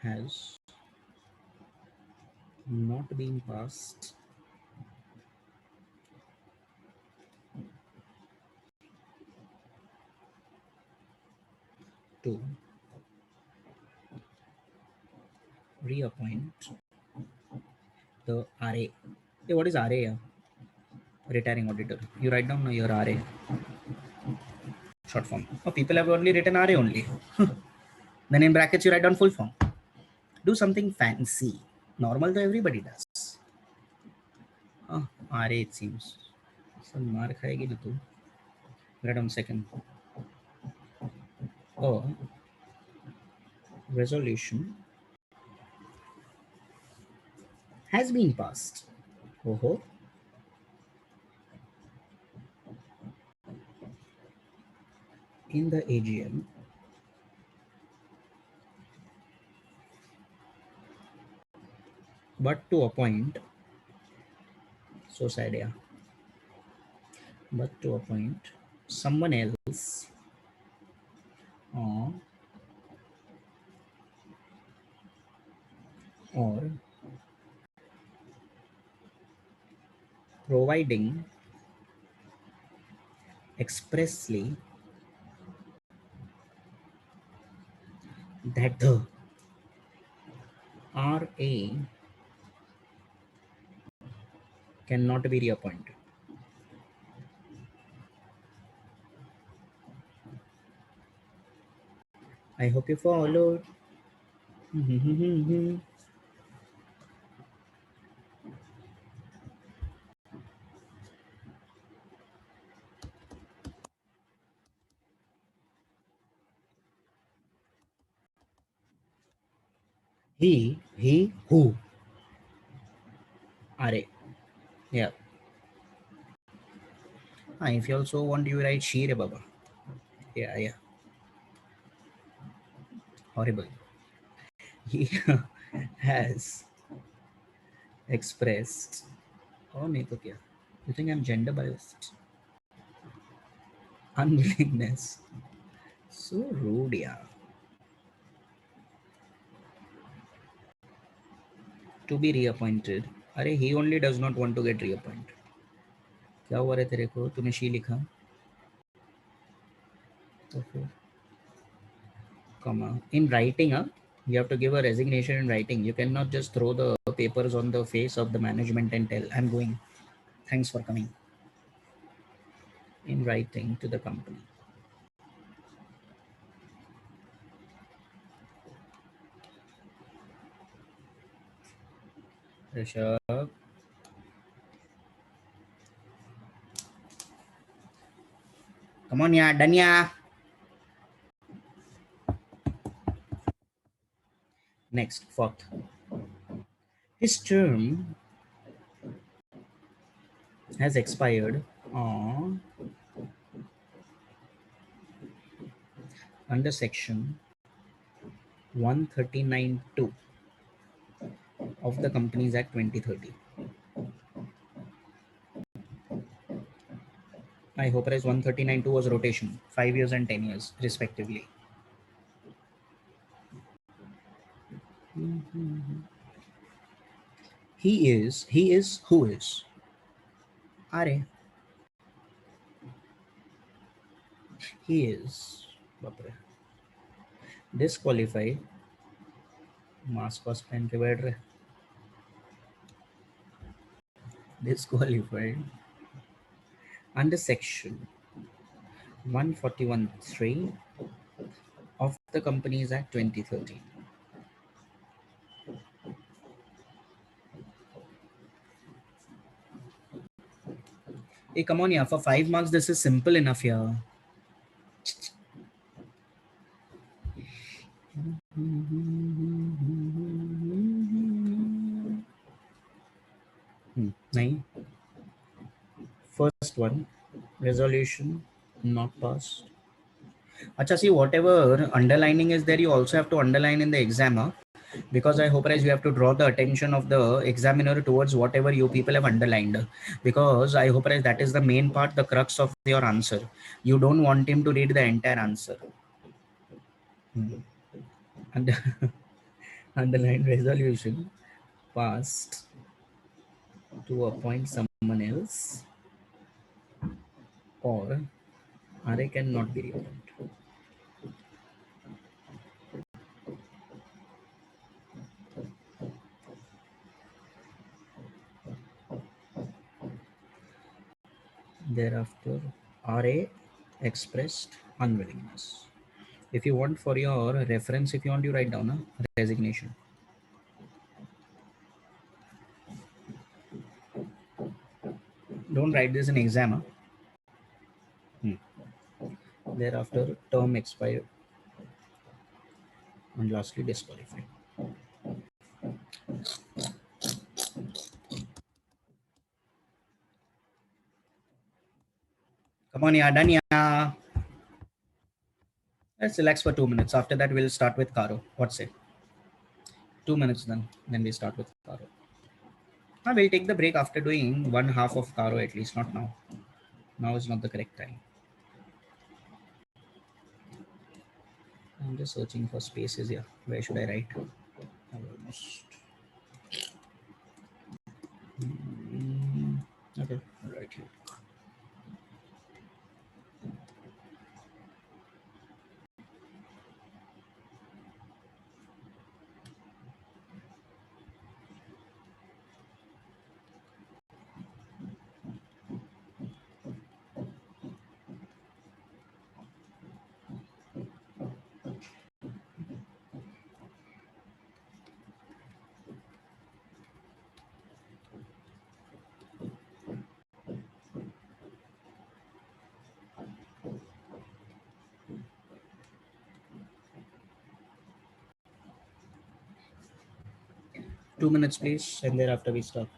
has not been passed to reappoint the RA. Hey, what is RA? Retiring auditor. You write down your RA. Short form. Oh, people have only written RA only. Then in brackets you write down full form. Do something fancy. Normal though everybody does. Oh, RA it seems. Some mark खाएगी ना तू. Write down second. Oh, resolution has been passed. Oh, in the AGM but to appoint, so sad, yeah, but to appoint someone else or providing expressly that the RA cannot be reappointed. I hope you followed. Who? RA. Yeah. If you also want, you write she re baba. Yeah. Horrible. He has expressed. Oh, नहीं तो क्या? You think I'm gender biased? Unwillingness. So rude, yeah. To be reappointed. अरे he only does not want to get reappointed. क्या हुआ रे तेरे को? तूने she लिखा? तो फिर comma in writing, you have to give a resignation in writing. You cannot just throw the papers on the face of the management and tell I'm going. Thanks for coming. In writing to the company. Rishabh. Come on, yeah, done, yeah. Next, fourth. His term has expired under section 139(2) of the Companies Act 2030. I hope as 139(2) was rotation, 5 years and 10 years respectively. He is who is? Are. He is disqualified. Mask was पहन के बैठ रहे. Disqualified under section 141(3) of the Companies Act 2013. Hey, come on, yeah. For 5 marks, this is simple enough here. नहीं. First one, resolution not passed. Acha, see, whatever underlining is there, you also have to underline in the exam, huh? Because I hope as you have to draw the attention of the examiner towards whatever you people have underlined. Because I hope as that is the main part, the crux of your answer. You don't want him to read the entire answer. And underline resolution passed to appoint someone else or RA cannot be reopened. Thereafter, RA expressed unwillingness. If you want for your reference, if you want, you write down a resignation. Don't write this in exam. Huh? Thereafter, term expired. And lastly, disqualified. Come on, yeah, done, yeah. Let's relax for 2 minutes. After that, we'll start with Karo. What's it? 2 minutes then. Then we start with Karo. We'll take the break after doing one half of Karo at least, not now. Now is not the correct time. I'm just searching for spaces here. Where should I write? Almost. Okay, right here. 2 minutes, please, and thereafter we start.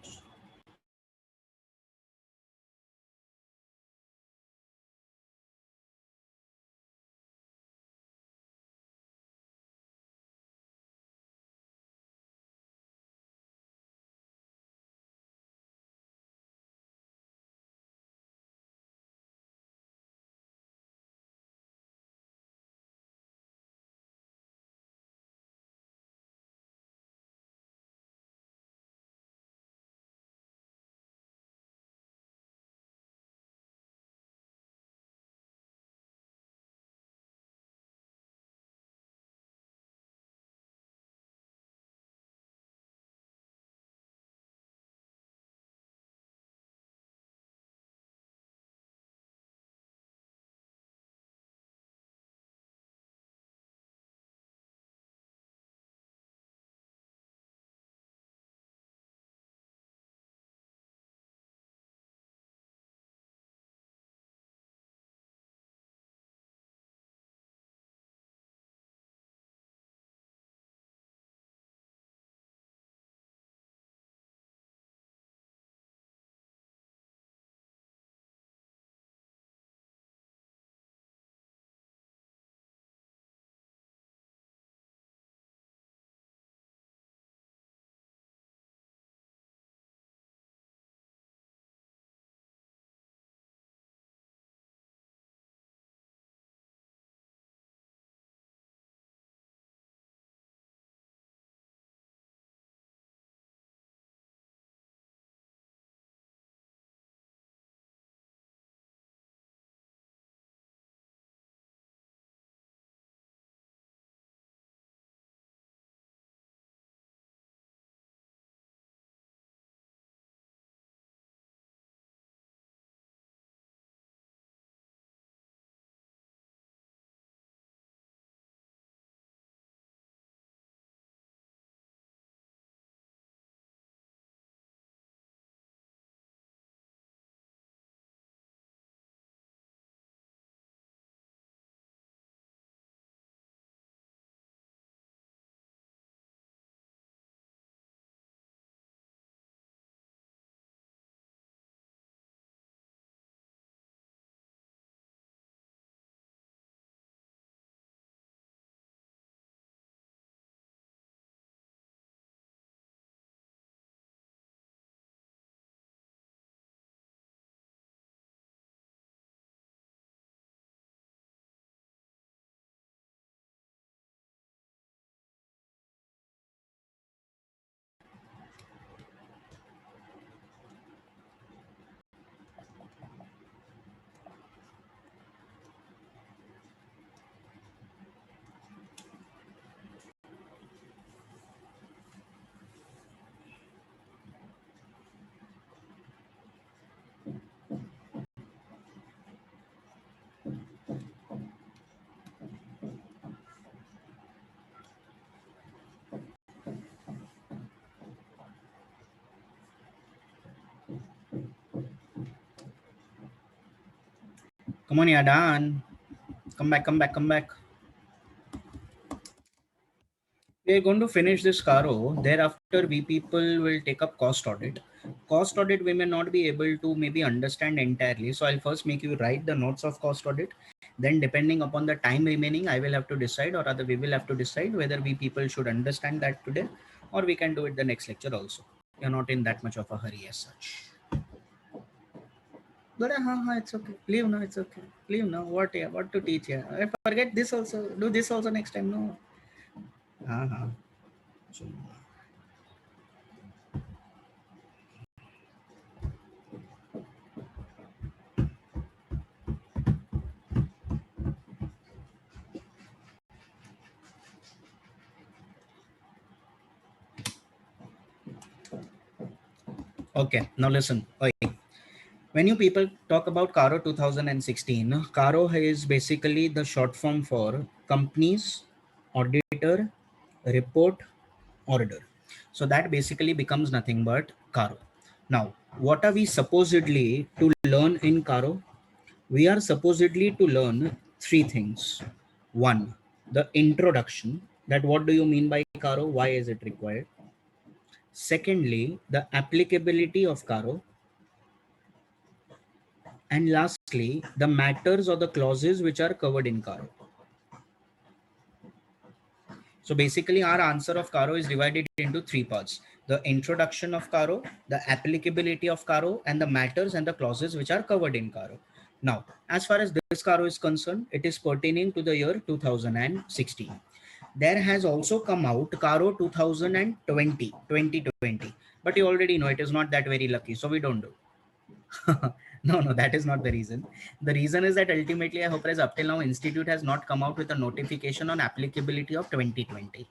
Come on, you're done. Come back, come back, come back. We are going to finish this Caro. Thereafter, we people will take up cost audit. Cost audit, we may not be able to maybe understand entirely. So I'll first make you write the notes of cost audit. Then depending upon the time remaining, I will have to decide, or rather we will have to decide whether we people should understand that today, or we can do it the next lecture also. You're not in that much of a hurry as such. But it's okay. Leave now, it's okay. Leave now. What here? What to teach here? I forget this also. Do this also next time. No. So, okay, now listen. Okay. When you people talk about Caro 2016, Caro is basically the short form for companies, auditor, report, order. So that basically becomes nothing but Caro. Now, what are we supposedly to learn in Caro? We are supposedly to learn three things. One, the introduction, that what do you mean by Caro? Why is it required? Secondly, the applicability of Caro. And lastly, the matters or the clauses which are covered in Caro. So basically our answer of Caro is divided into three parts: the introduction of Caro, the applicability of Caro, and the matters and the clauses which are covered in Caro. Now, as far as this Caro is concerned, it is pertaining to the year 2016. There has also come out Caro 2020, but you already know it is not that very lucky, so we don't do. No, that is not the reason. The reason is that ultimately, I hope as up till now, Institute has not come out with a notification on applicability of 2020.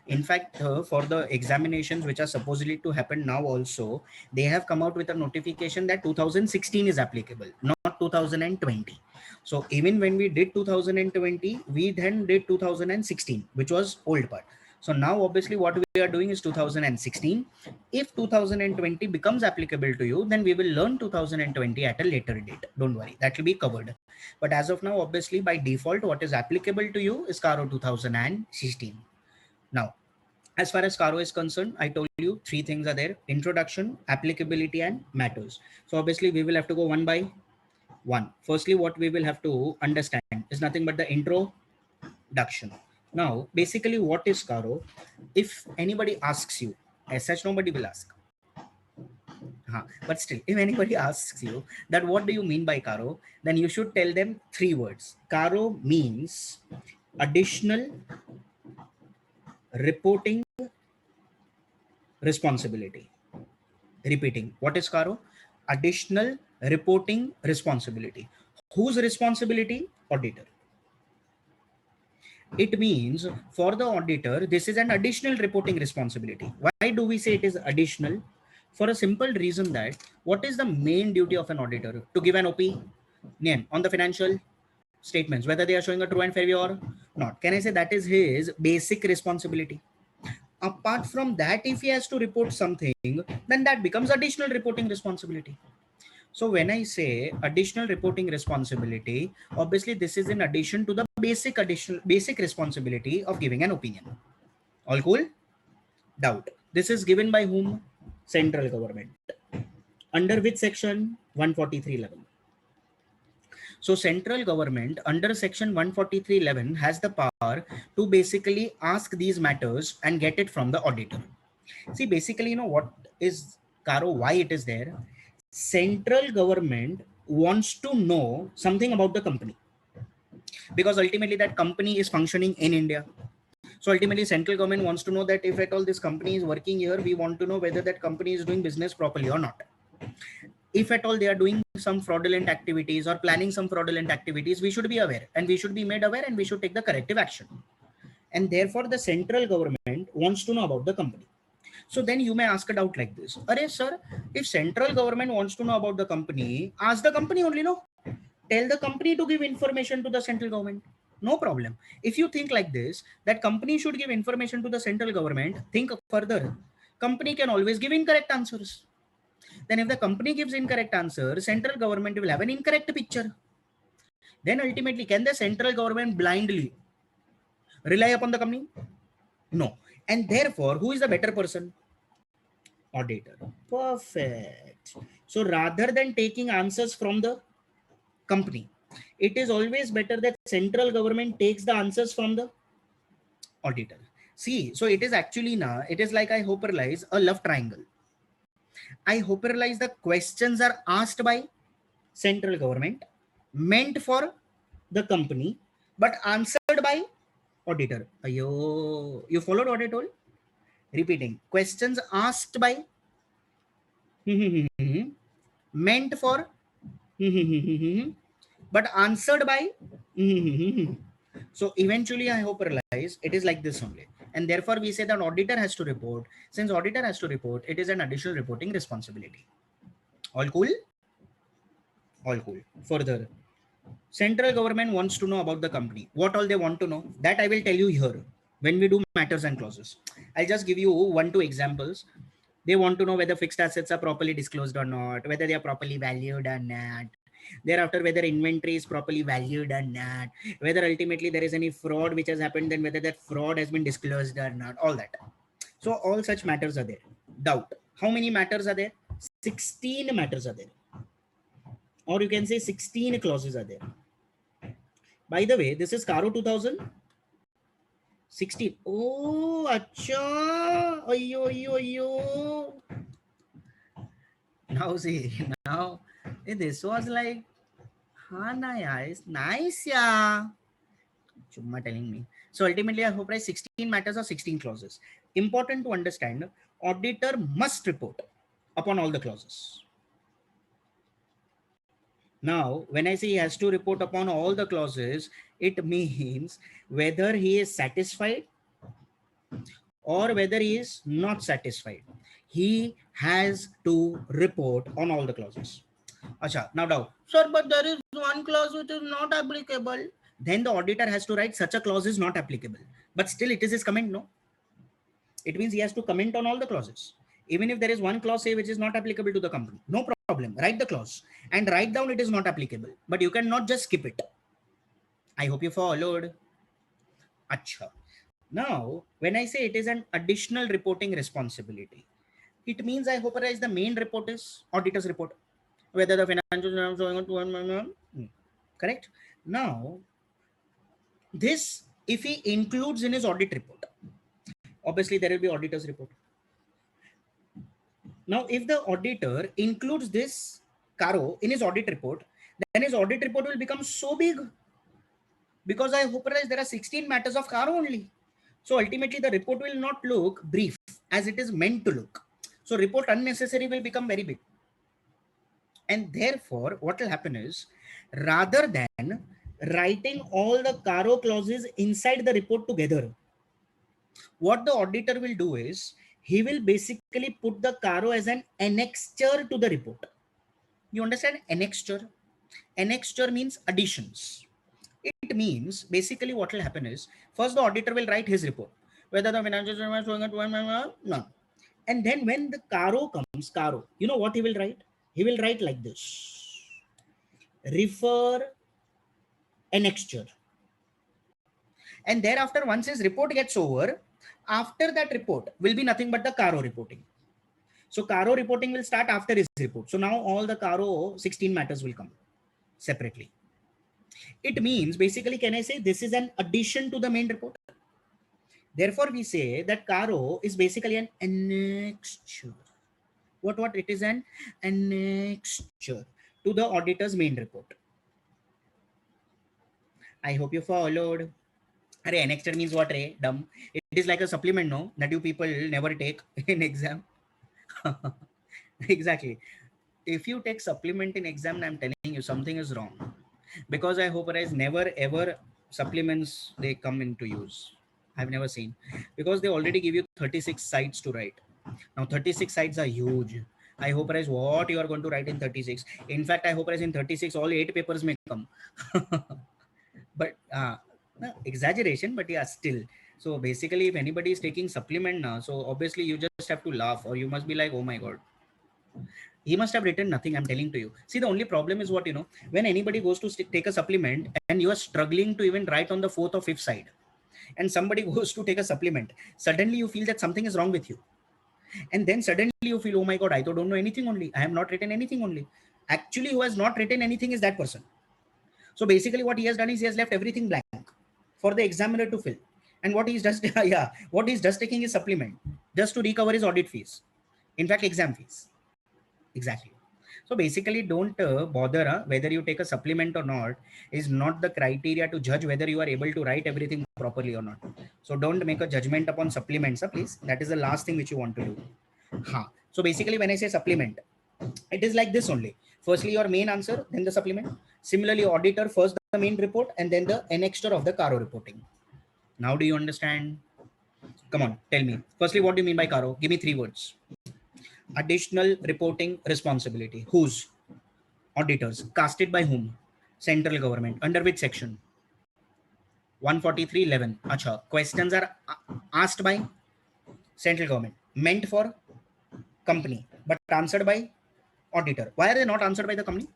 In fact, for the examinations which are supposedly to happen now also, they have come out with a notification that 2016 is applicable, not 2020. So even when we did 2020, we then did 2016, which was old part. So now obviously what we are doing is 2016. If 2020 becomes applicable to you, then we will learn 2020 at a later date. Don't worry, that will be covered. But as of now, obviously by default, what is applicable to you is Caro 2016. Now, as far as Caro is concerned, I told you three things are there: introduction, applicability, and matters. So obviously we will have to go one by one. Firstly, what we will have to understand is nothing but the introduction. Now, basically what is Caro? If anybody asks you, as such nobody will ask. But still, if anybody asks you that what do you mean by Caro, then you should tell them three words. Caro means additional reporting responsibility. Repeating, what is Caro? Additional reporting responsibility. Whose responsibility? Auditor. It means for the auditor, this is an additional reporting responsibility. Why do we say it is additional? For a simple reason that what is the main duty of an auditor? To give an opinion on the financial statements, whether they are showing a true and fair view or not. Can I say that is his basic responsibility? Apart from that, if he has to report something, then that becomes additional reporting responsibility. So when I say additional reporting responsibility, obviously this is in addition to the basic responsibility of giving an opinion. All cool? Doubt. This is given by whom? Central government. Under which section? 143(11). So central government under section 143(11) has the power to basically ask these matters and get it from the auditor. See, basically, you know what is Caro, why it is there? Central government wants to know something about the company, because ultimately that company is functioning in India. So ultimately central government wants to know that if at all this company is working here, we want to know whether that company is doing business properly or not. If at all they are doing some fraudulent activities or planning some fraudulent activities, we should be aware and we should be made aware and we should take the corrective action. And therefore the central government wants to know about the company. So then you may ask a doubt like this: Arey sir, if central government wants to know about the company, ask the company only, no? Tell the company to give information to the central government. No problem. If you think like this, that company should give information to the central government, think further. Company can always give incorrect answers. Then if the company gives incorrect answer, central government will have an incorrect picture. then ultimately can the central government blindly rely upon the company? No. And therefore, who is the better person? Auditor. Perfect. So rather than taking answers from the company, it is always better that central government takes the answers from the auditor. See, so it is actually now, it is like I hyperlize a love triangle. I hyperlize the questions are asked by central government, meant for the company, but answered by auditor. Ayo, you followed what I told? Repeating. Questions asked by meant for but answered by so eventually I hope realize it is like this only, and therefore we say that auditor has to report. Since auditor has to report, it is an additional reporting responsibility. All cool? All cool. Further, central government wants to know about the company. What all they want to know, that I will tell you here when we do matters and clauses. I'll just give you 1-2 examples. They want to know whether fixed assets are properly disclosed or not, whether they are properly valued or not. Thereafter, whether inventory is properly valued or not, whether ultimately there is any fraud which has happened, then whether that fraud has been disclosed or not, all that. So all such matters are there. Doubt. How many matters are there? 16 matters are there. Or you can say 16 clauses are there. By the way, this is Caro 2016. Oh, acha. Ayo, ayo, ayo. Now see, now this was like, Hana, yeah, it's nice, yeah. Chumma telling me. So ultimately, I hope 16 matters or 16 clauses. Important to understand, auditor must report upon all the clauses. Now, when I say he has to report upon all the clauses, it means whether he is satisfied or whether he is not satisfied. He has to report on all the clauses. Acha, now, sir, but there is one clause which is not applicable. Then the auditor has to write such a clause is not applicable. But still it is his comment, no? It means he has to comment on all the clauses. Even if there is one clause, say, which is not applicable to the company, no problem. Write the clause and write down it is not applicable. But you cannot just skip it. I hope you followed. Acha. Now, when I say it is an additional reporting responsibility, it means I hope the main report is auditor's report. Whether the financials are showing on correct. Now, this, if he includes in his audit report, obviously there will be auditor's report. Now, if the auditor includes this Caro in his audit report, then his audit report will become so big, because I hope there are 16 matters of Caro only. So ultimately the report will not look brief as it is meant to look. So report unnecessary will become very big. And therefore, what will happen is, rather than writing all the Caro clauses inside the report together, what the auditor will do is, he will basically put the Caro as an annexure to the report. You understand? Annexure. Annexure means additions. It means basically what will happen is, first the auditor will write his report, whether the financials are showing at no. And then when the Caro comes, Caro, you know what he will write? He will write like this: refer annexure. And thereafter, once his report gets over, after that report will be nothing but the Caro reporting. So Caro reporting will start after his report. So now all the Caro 16 matters will come separately. It means basically, can I say this is an addition to the main report? Therefore, we say that Caro is basically an annexure. What? It is an annexure to the auditor's main report. I hope you followed. Array, annexure means what, Ray? Dumb. It is like a supplement, no? That you people never take in exam. Exactly. If you take supplement in exam, I'm telling you something is wrong. Because I hope Rise never ever supplements they come into use. I've never seen. Because they already give you 36 sites to write. Now 36 sites are huge. I hope Rise what you are going to write in 36. In fact, I hope Rise in 36 all 8 papers may come. But no, exaggeration, but yeah, still. So basically, if anybody is taking supplement now, so obviously you just have to laugh, or you must be like, oh my god. He must have written nothing, I'm telling to you. See, the only problem is what, when anybody goes to take a supplement and you are struggling to even write on the fourth or fifth side, and somebody goes to take a supplement, suddenly you feel that something is wrong with you. And then suddenly you feel, oh my God, I don't know anything only. I have not written anything only. Actually, who has not written anything is that person. So basically what he has done is he has left everything blank for the examiner to fill. And what he's just, yeah, what he's just taking is supplement just to recover his audit fees. In fact, exam fees. Exactly. So basically don't bother whether you take a supplement or not is not the criteria to judge whether you are able to write everything properly or not. So don't make a judgment upon supplements, please. That is the last thing which you want to do. So basically when I say supplement, it is like this only. Firstly, your main answer, then the supplement. Similarly, auditor, first the main report and then the annexure of the Caro reporting. Now do you understand? Come on, tell me. Firstly, what do you mean by Caro? Give me 3 words. Additional reporting responsibility. Whose? Auditors. Casted by whom? Central government. Under which section? 143.11. Acha. Questions are asked by central government. Meant for company. But answered by auditor. Why are they not answered by the company?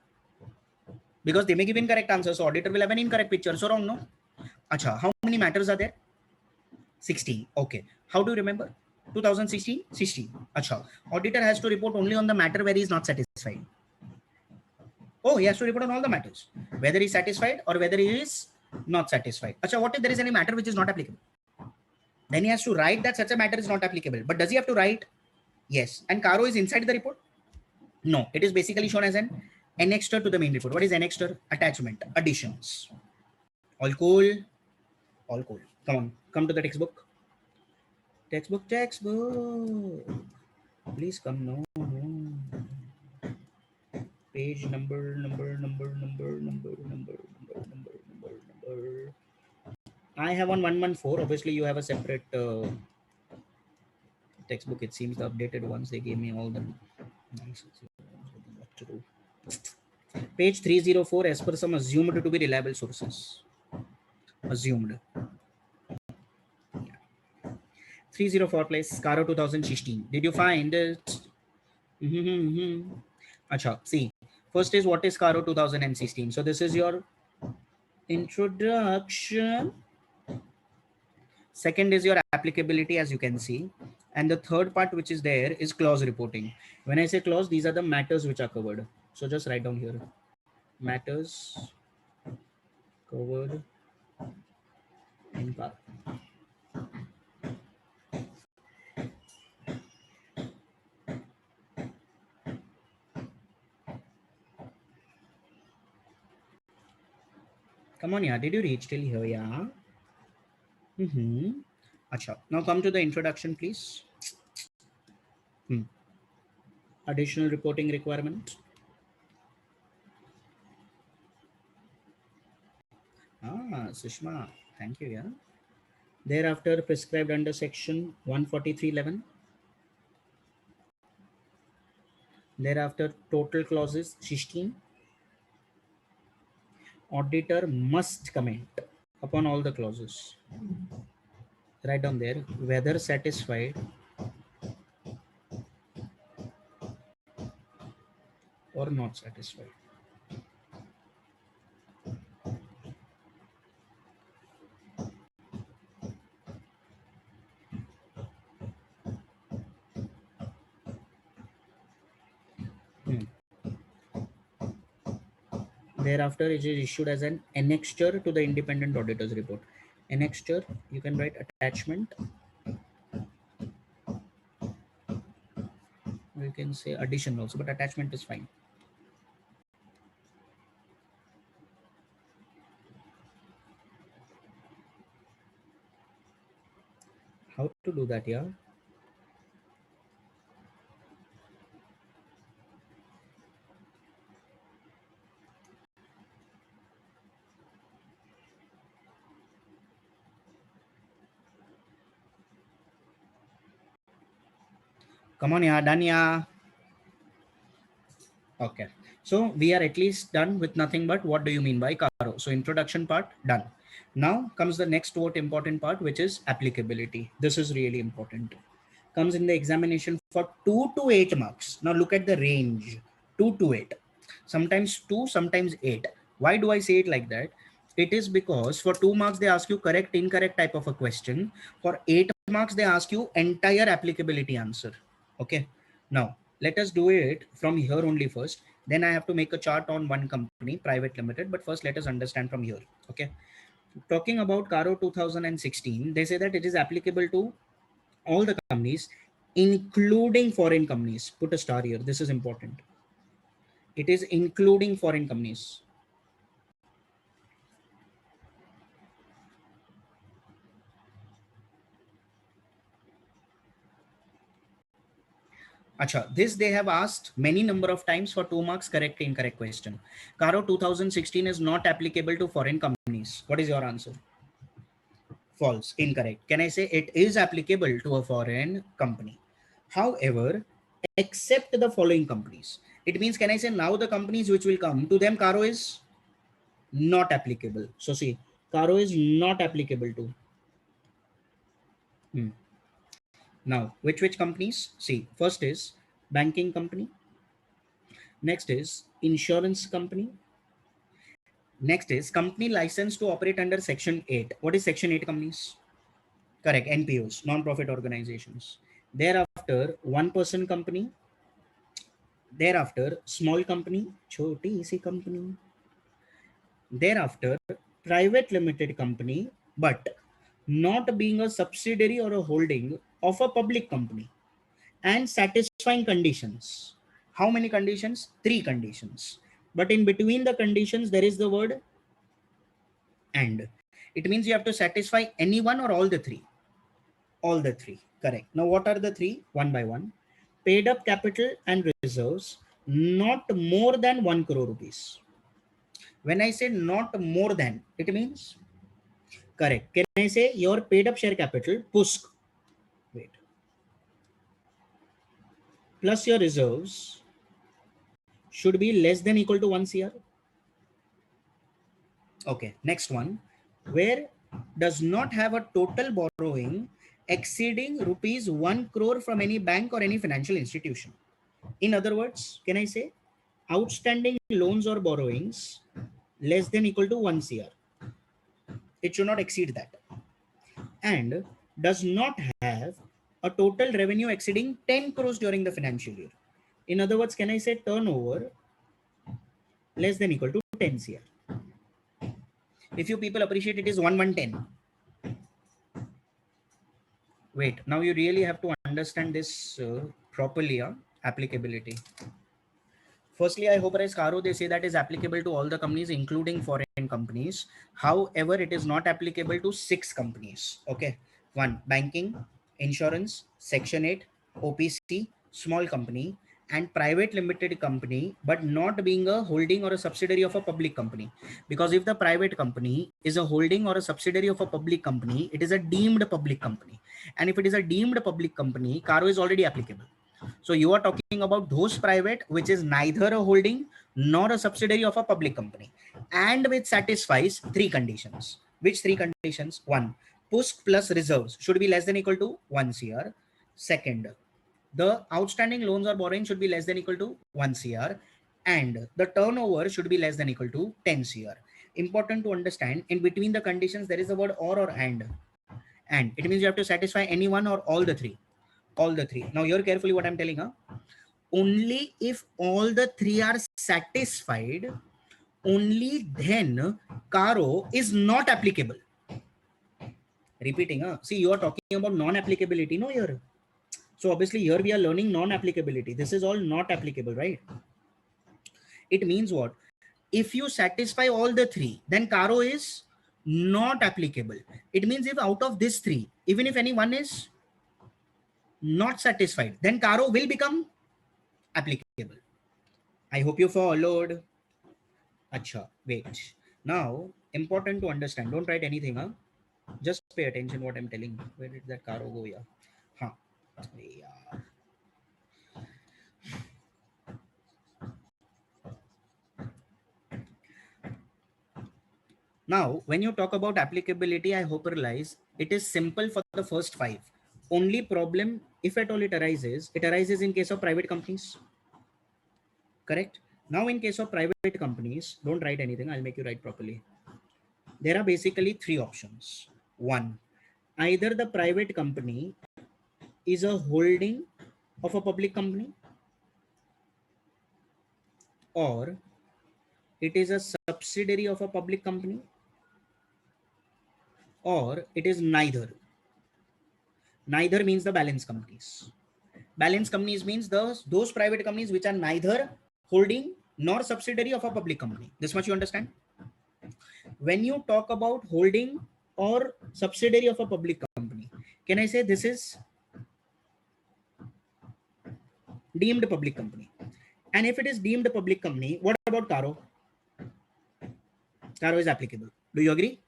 Because they may give incorrect answers. So auditor will have an incorrect picture. So wrong, no? Acha. How many matters are there? 16. Okay. How do you remember? 2016? 16. Acha. Auditor has to report only on the matter where he is not satisfied. Oh, he has to report on all the matters, whether he is satisfied or whether he is not satisfied. Acha, what if there is any matter which is not applicable? Then he has to write that such a matter is not applicable. But does he have to write? Yes. And Caro is inside the report? No. It is basically shown as an annexure to the main report. What is annexure? Attachment. Additions. All cool? All cool. Come on. Come to the textbook. Textbook. Please come. No. Page number. I have on 114. Obviously, you have a separate textbook. It seems the updated ones. They gave me all the nice. What to do? Page 304. As per some assumed to be reliable sources. Assumed. 304 place. Caro 2016. Did you find it? Acha. See. First is what is Caro 2016. So this is your introduction. Second is your applicability, as you can see. And the third part which is there is clause reporting. When I say clause, these are the matters which are covered. So just write down here. Matters covered in Caro. Come on, yeah. Did you reach till here? Yeah. Acha. Now come to the introduction, please. Additional reporting requirement. Sushma. Thank you, yeah. Thereafter prescribed under section 143.11. Thereafter total clauses 16. Auditor must comment upon all the clauses. Write down there whether satisfied or not satisfied. Thereafter, it is issued as an annexure to the independent auditor's report. Annexure, you can write attachment. You can say addition also, but attachment is fine. How to do that, yeah? Come on, yeah, done, yeah. Okay, so we are at least done with nothing but what do you mean by Caro? So introduction part done. Now comes the next important part, which is applicability. This is really important. comes in the examination for 2 to 8 marks. Now look at the range, 2 to 8. Sometimes 2, sometimes 8. Why do I say it like that? It is because for 2 marks, they ask you correct, incorrect type of a question. For 8 marks, they ask you entire applicability answer. Okay. Now, let us do it from here only first. Then I have to make a chart on one company, private limited. But first, let us understand from here. Okay. Talking about Caro 2016, they say that it is applicable to all the companies, including foreign companies. Put a star here. This is important. It is including foreign companies. Acha, this they have asked many number of times for 2 marks, correct, incorrect question. Caro 2016 is not applicable to foreign companies. What is your answer? False, incorrect. Can I say it is applicable to a foreign company? However, except the following companies. It means, can I say now the companies which will come to them, Caro is not applicable. So see, Caro is not applicable to. Now, which companies? See, first is banking company. Next is insurance company. Next is company licensed to operate under Section 8. What is Section 8 companies? Correct, NPOs, non-profit organizations. Thereafter, one-person company. Thereafter, small company, choti si company. Thereafter, private limited company, but not being a subsidiary or a holding of a public company and satisfying conditions. How many conditions? 3 conditions. But in between the conditions, there is the word and. It means you have to satisfy any one or all the 3. All the 3. Correct. Now, what are the 3? One by one. Paid up capital and reserves not more than 1 crore rupees. When I say not more than, it means correct. Can I say your paid up share capital, PUSK, wait, plus your reserves should be less than equal to 1 CR? Okay, next one, where does not have a total borrowing exceeding rupees 1 crore from any bank or any financial institution. In other words, can I say outstanding loans or borrowings less than equal to 1 CR? It should not exceed that. And does not have a total revenue exceeding 10 crores during the financial year. In other words, can I say turnover less than equal to 10 CR? If you people appreciate, it is 1110. Wait, now you really have to understand this properly, applicability. Firstly, I hope as Caro, they say that is applicable to all the companies, including foreign companies. However, it is not applicable to 6 companies. Okay. 1, banking, insurance, Section 8, OPC, small company, and private limited company, but not being a holding or a subsidiary of a public company. Because if the private company is a holding or a subsidiary of a public company, it is a deemed public company. And if it is a deemed public company, Caro is already applicable. So you are talking about those private, which is neither a holding nor a subsidiary of a public company, and which satisfies 3 conditions. Which 3 conditions? 1, PUSK plus reserves should be less than equal to 1 CR. Second, the outstanding loans or borrowing should be less than equal to 1 CR, and the turnover should be less than equal to 10 CR. Important to understand, in between the conditions, there is a word or and. And it means you have to satisfy any one or all the 3. All the 3. Now hear carefully what I'm telling. Only if all the 3 are satisfied, only then Caro is not applicable. Repeating, see, you are talking about non-applicability, no, here. So obviously here we are learning non-applicability. This is all not applicable, right? It means what? If you satisfy all the 3, then Caro is not applicable. It means if out of this 3, even if any one is not satisfied, then Caro will become applicable. I hope you followed. Acha, wait. Now, important to understand. Don't write anything, huh? Just pay attention what I'm telling. Where did that Caro go? Yeah. Huh. Yeah. Now, when you talk about applicability, I hope you realize it is simple for the first 5. only problem, if at all it arises in case of private companies. Correct? Now, in case of private companies, don't write anything. I'll make you write properly. There are basically three options. One, either the private company is a holding of a public company, or it is a subsidiary of a public company, or it is neither. Neither means the balance companies. Balance companies means those private companies which are neither holding nor subsidiary of a public company. This much you understand? When you talk about holding or subsidiary of a public company, can I say this is deemed public company? And if it is deemed a public company, what about Caro? Caro is applicable. Do you agree?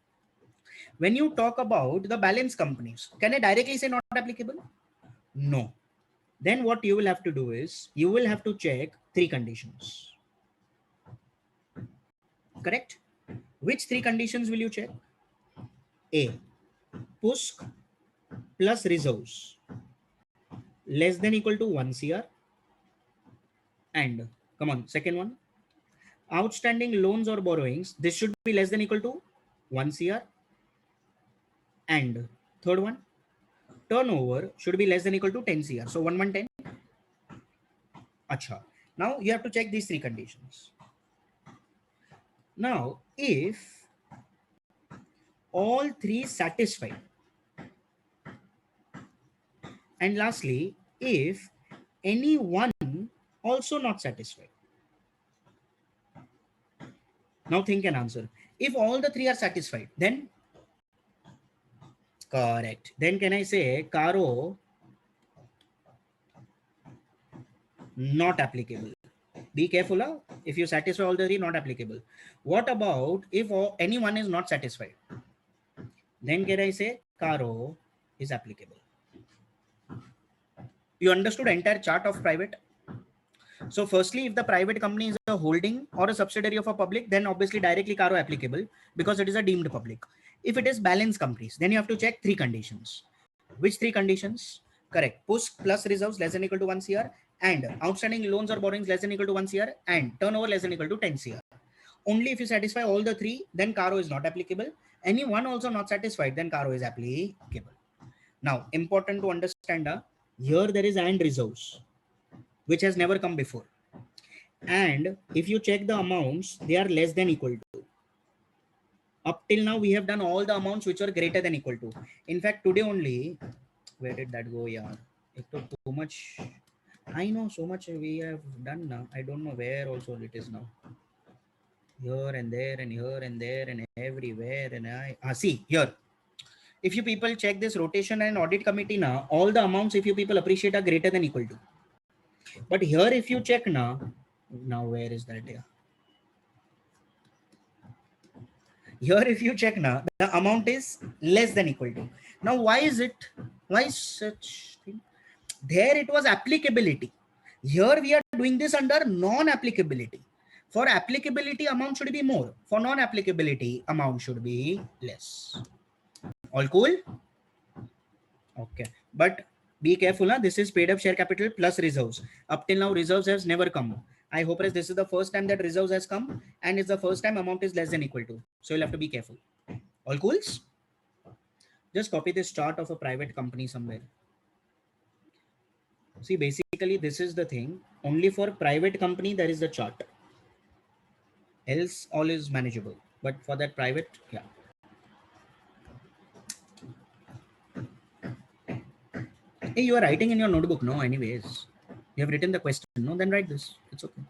When you talk about the balance companies, can I directly say not applicable? No. Then what you will have to do is you will have to check three conditions. Correct? Which three conditions will you check? A, PUSK plus reserves less than equal to 1 CR. And come on, second one, outstanding loans or borrowings, this should be less than equal to 1 CR. And third one, turnover should be less than equal to 10 CR. So 110. Acha. Now you have to check these three conditions. Now, if all three satisfy, and lastly, if any one also not satisfied. Now think and answer. If all the three are satisfied, then correct. Then can I say Caro not applicable? Be careful. Huh? If you satisfy all the three, not applicable. What about if anyone is not satisfied? Then can I say Caro is applicable? You understood entire chart of private? So firstly, if the private company is a holding or a subsidiary of a public, then obviously directly Caro applicable because it is a deemed public. If it is balance companies, then you have to check three conditions. Which three conditions? Correct. PUSK plus reserves less than equal to 1 CR, and outstanding loans or borrowings less than equal to 1 CR, and turnover less than equal to 10 CR. Only if you satisfy all the three, then Caro is not applicable. Any one also not satisfied, then Caro is applicable. Now, important to understand, here there is and reserves, which has never come before. And if you check the amounts, they are less than equal to. Up till now, we have done all the amounts which are greater than equal to. In fact, today only, where did that go? Yeah, it took too much. I know so much we have done now. I don't know where also it is now. Here and there and here and there and everywhere. And see here. If you people check this rotation and audit committee now, all the amounts, if you people appreciate, are greater than equal to. But here, if you check now where is that? Yeah. Here, if you check now, the amount is less than equal to. Now, why is it? Why such thing? There it was applicability. Here we are doing this under non-applicability. For applicability, amount should be more. For non-applicability, amount should be less. All cool? Okay. But be careful. This is paid up share capital plus reserves. Up till now, reserves has never come. I hope this is the first time that reserves has come, and it's the first time amount is less than equal to. So you'll have to be careful. All cools? Just copy this chart of a private company somewhere. See, basically, this is the thing. Only for private company, there is the chart. Else, all is manageable. But for that private, yeah. Hey, you are writing in your notebook, no? Anyways, you have written the question, no? Then write this. It's okay.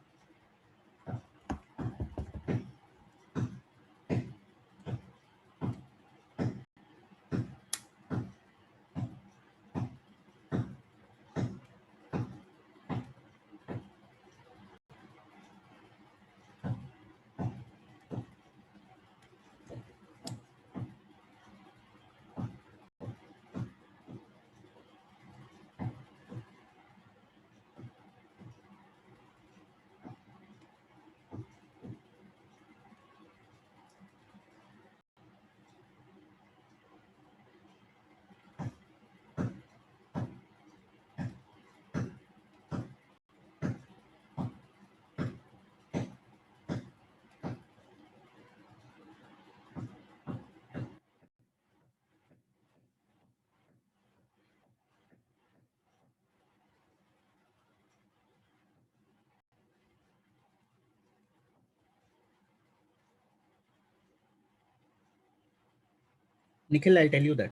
Nikhil, I'll tell you that.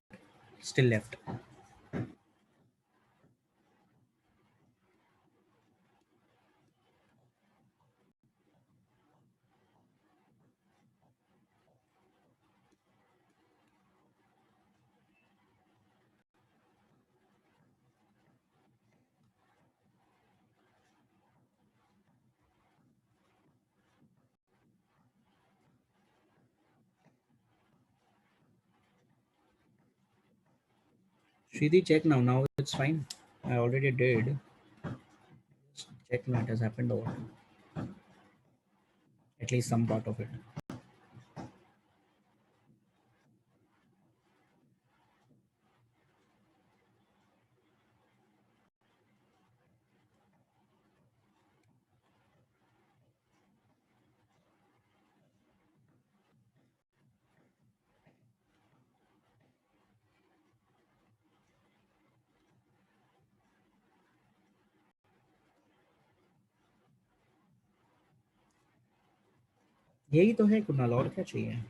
Still left. Shrithi, check now. Now it's fine. I already did. Just check now it has happened or what. At least some part of it. यही तो है कुणाल, और क्या चाहिए?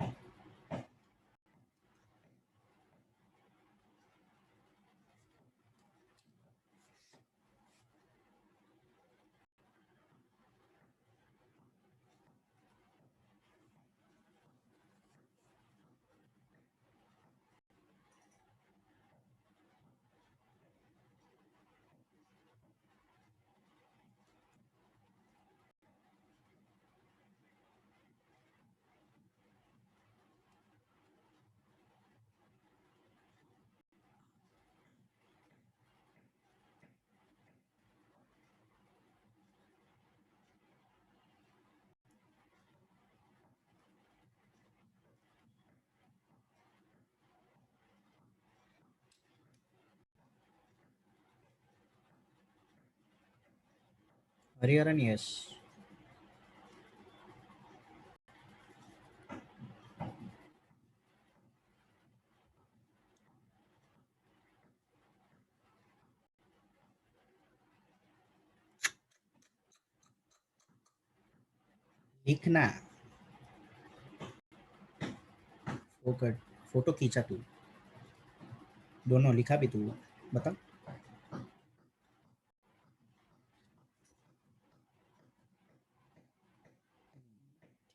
Hariharan, yes. लिखना. फोकट. Photo खींचा तू. दोनों लिखा भी तू. बता.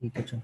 ठीक है चल.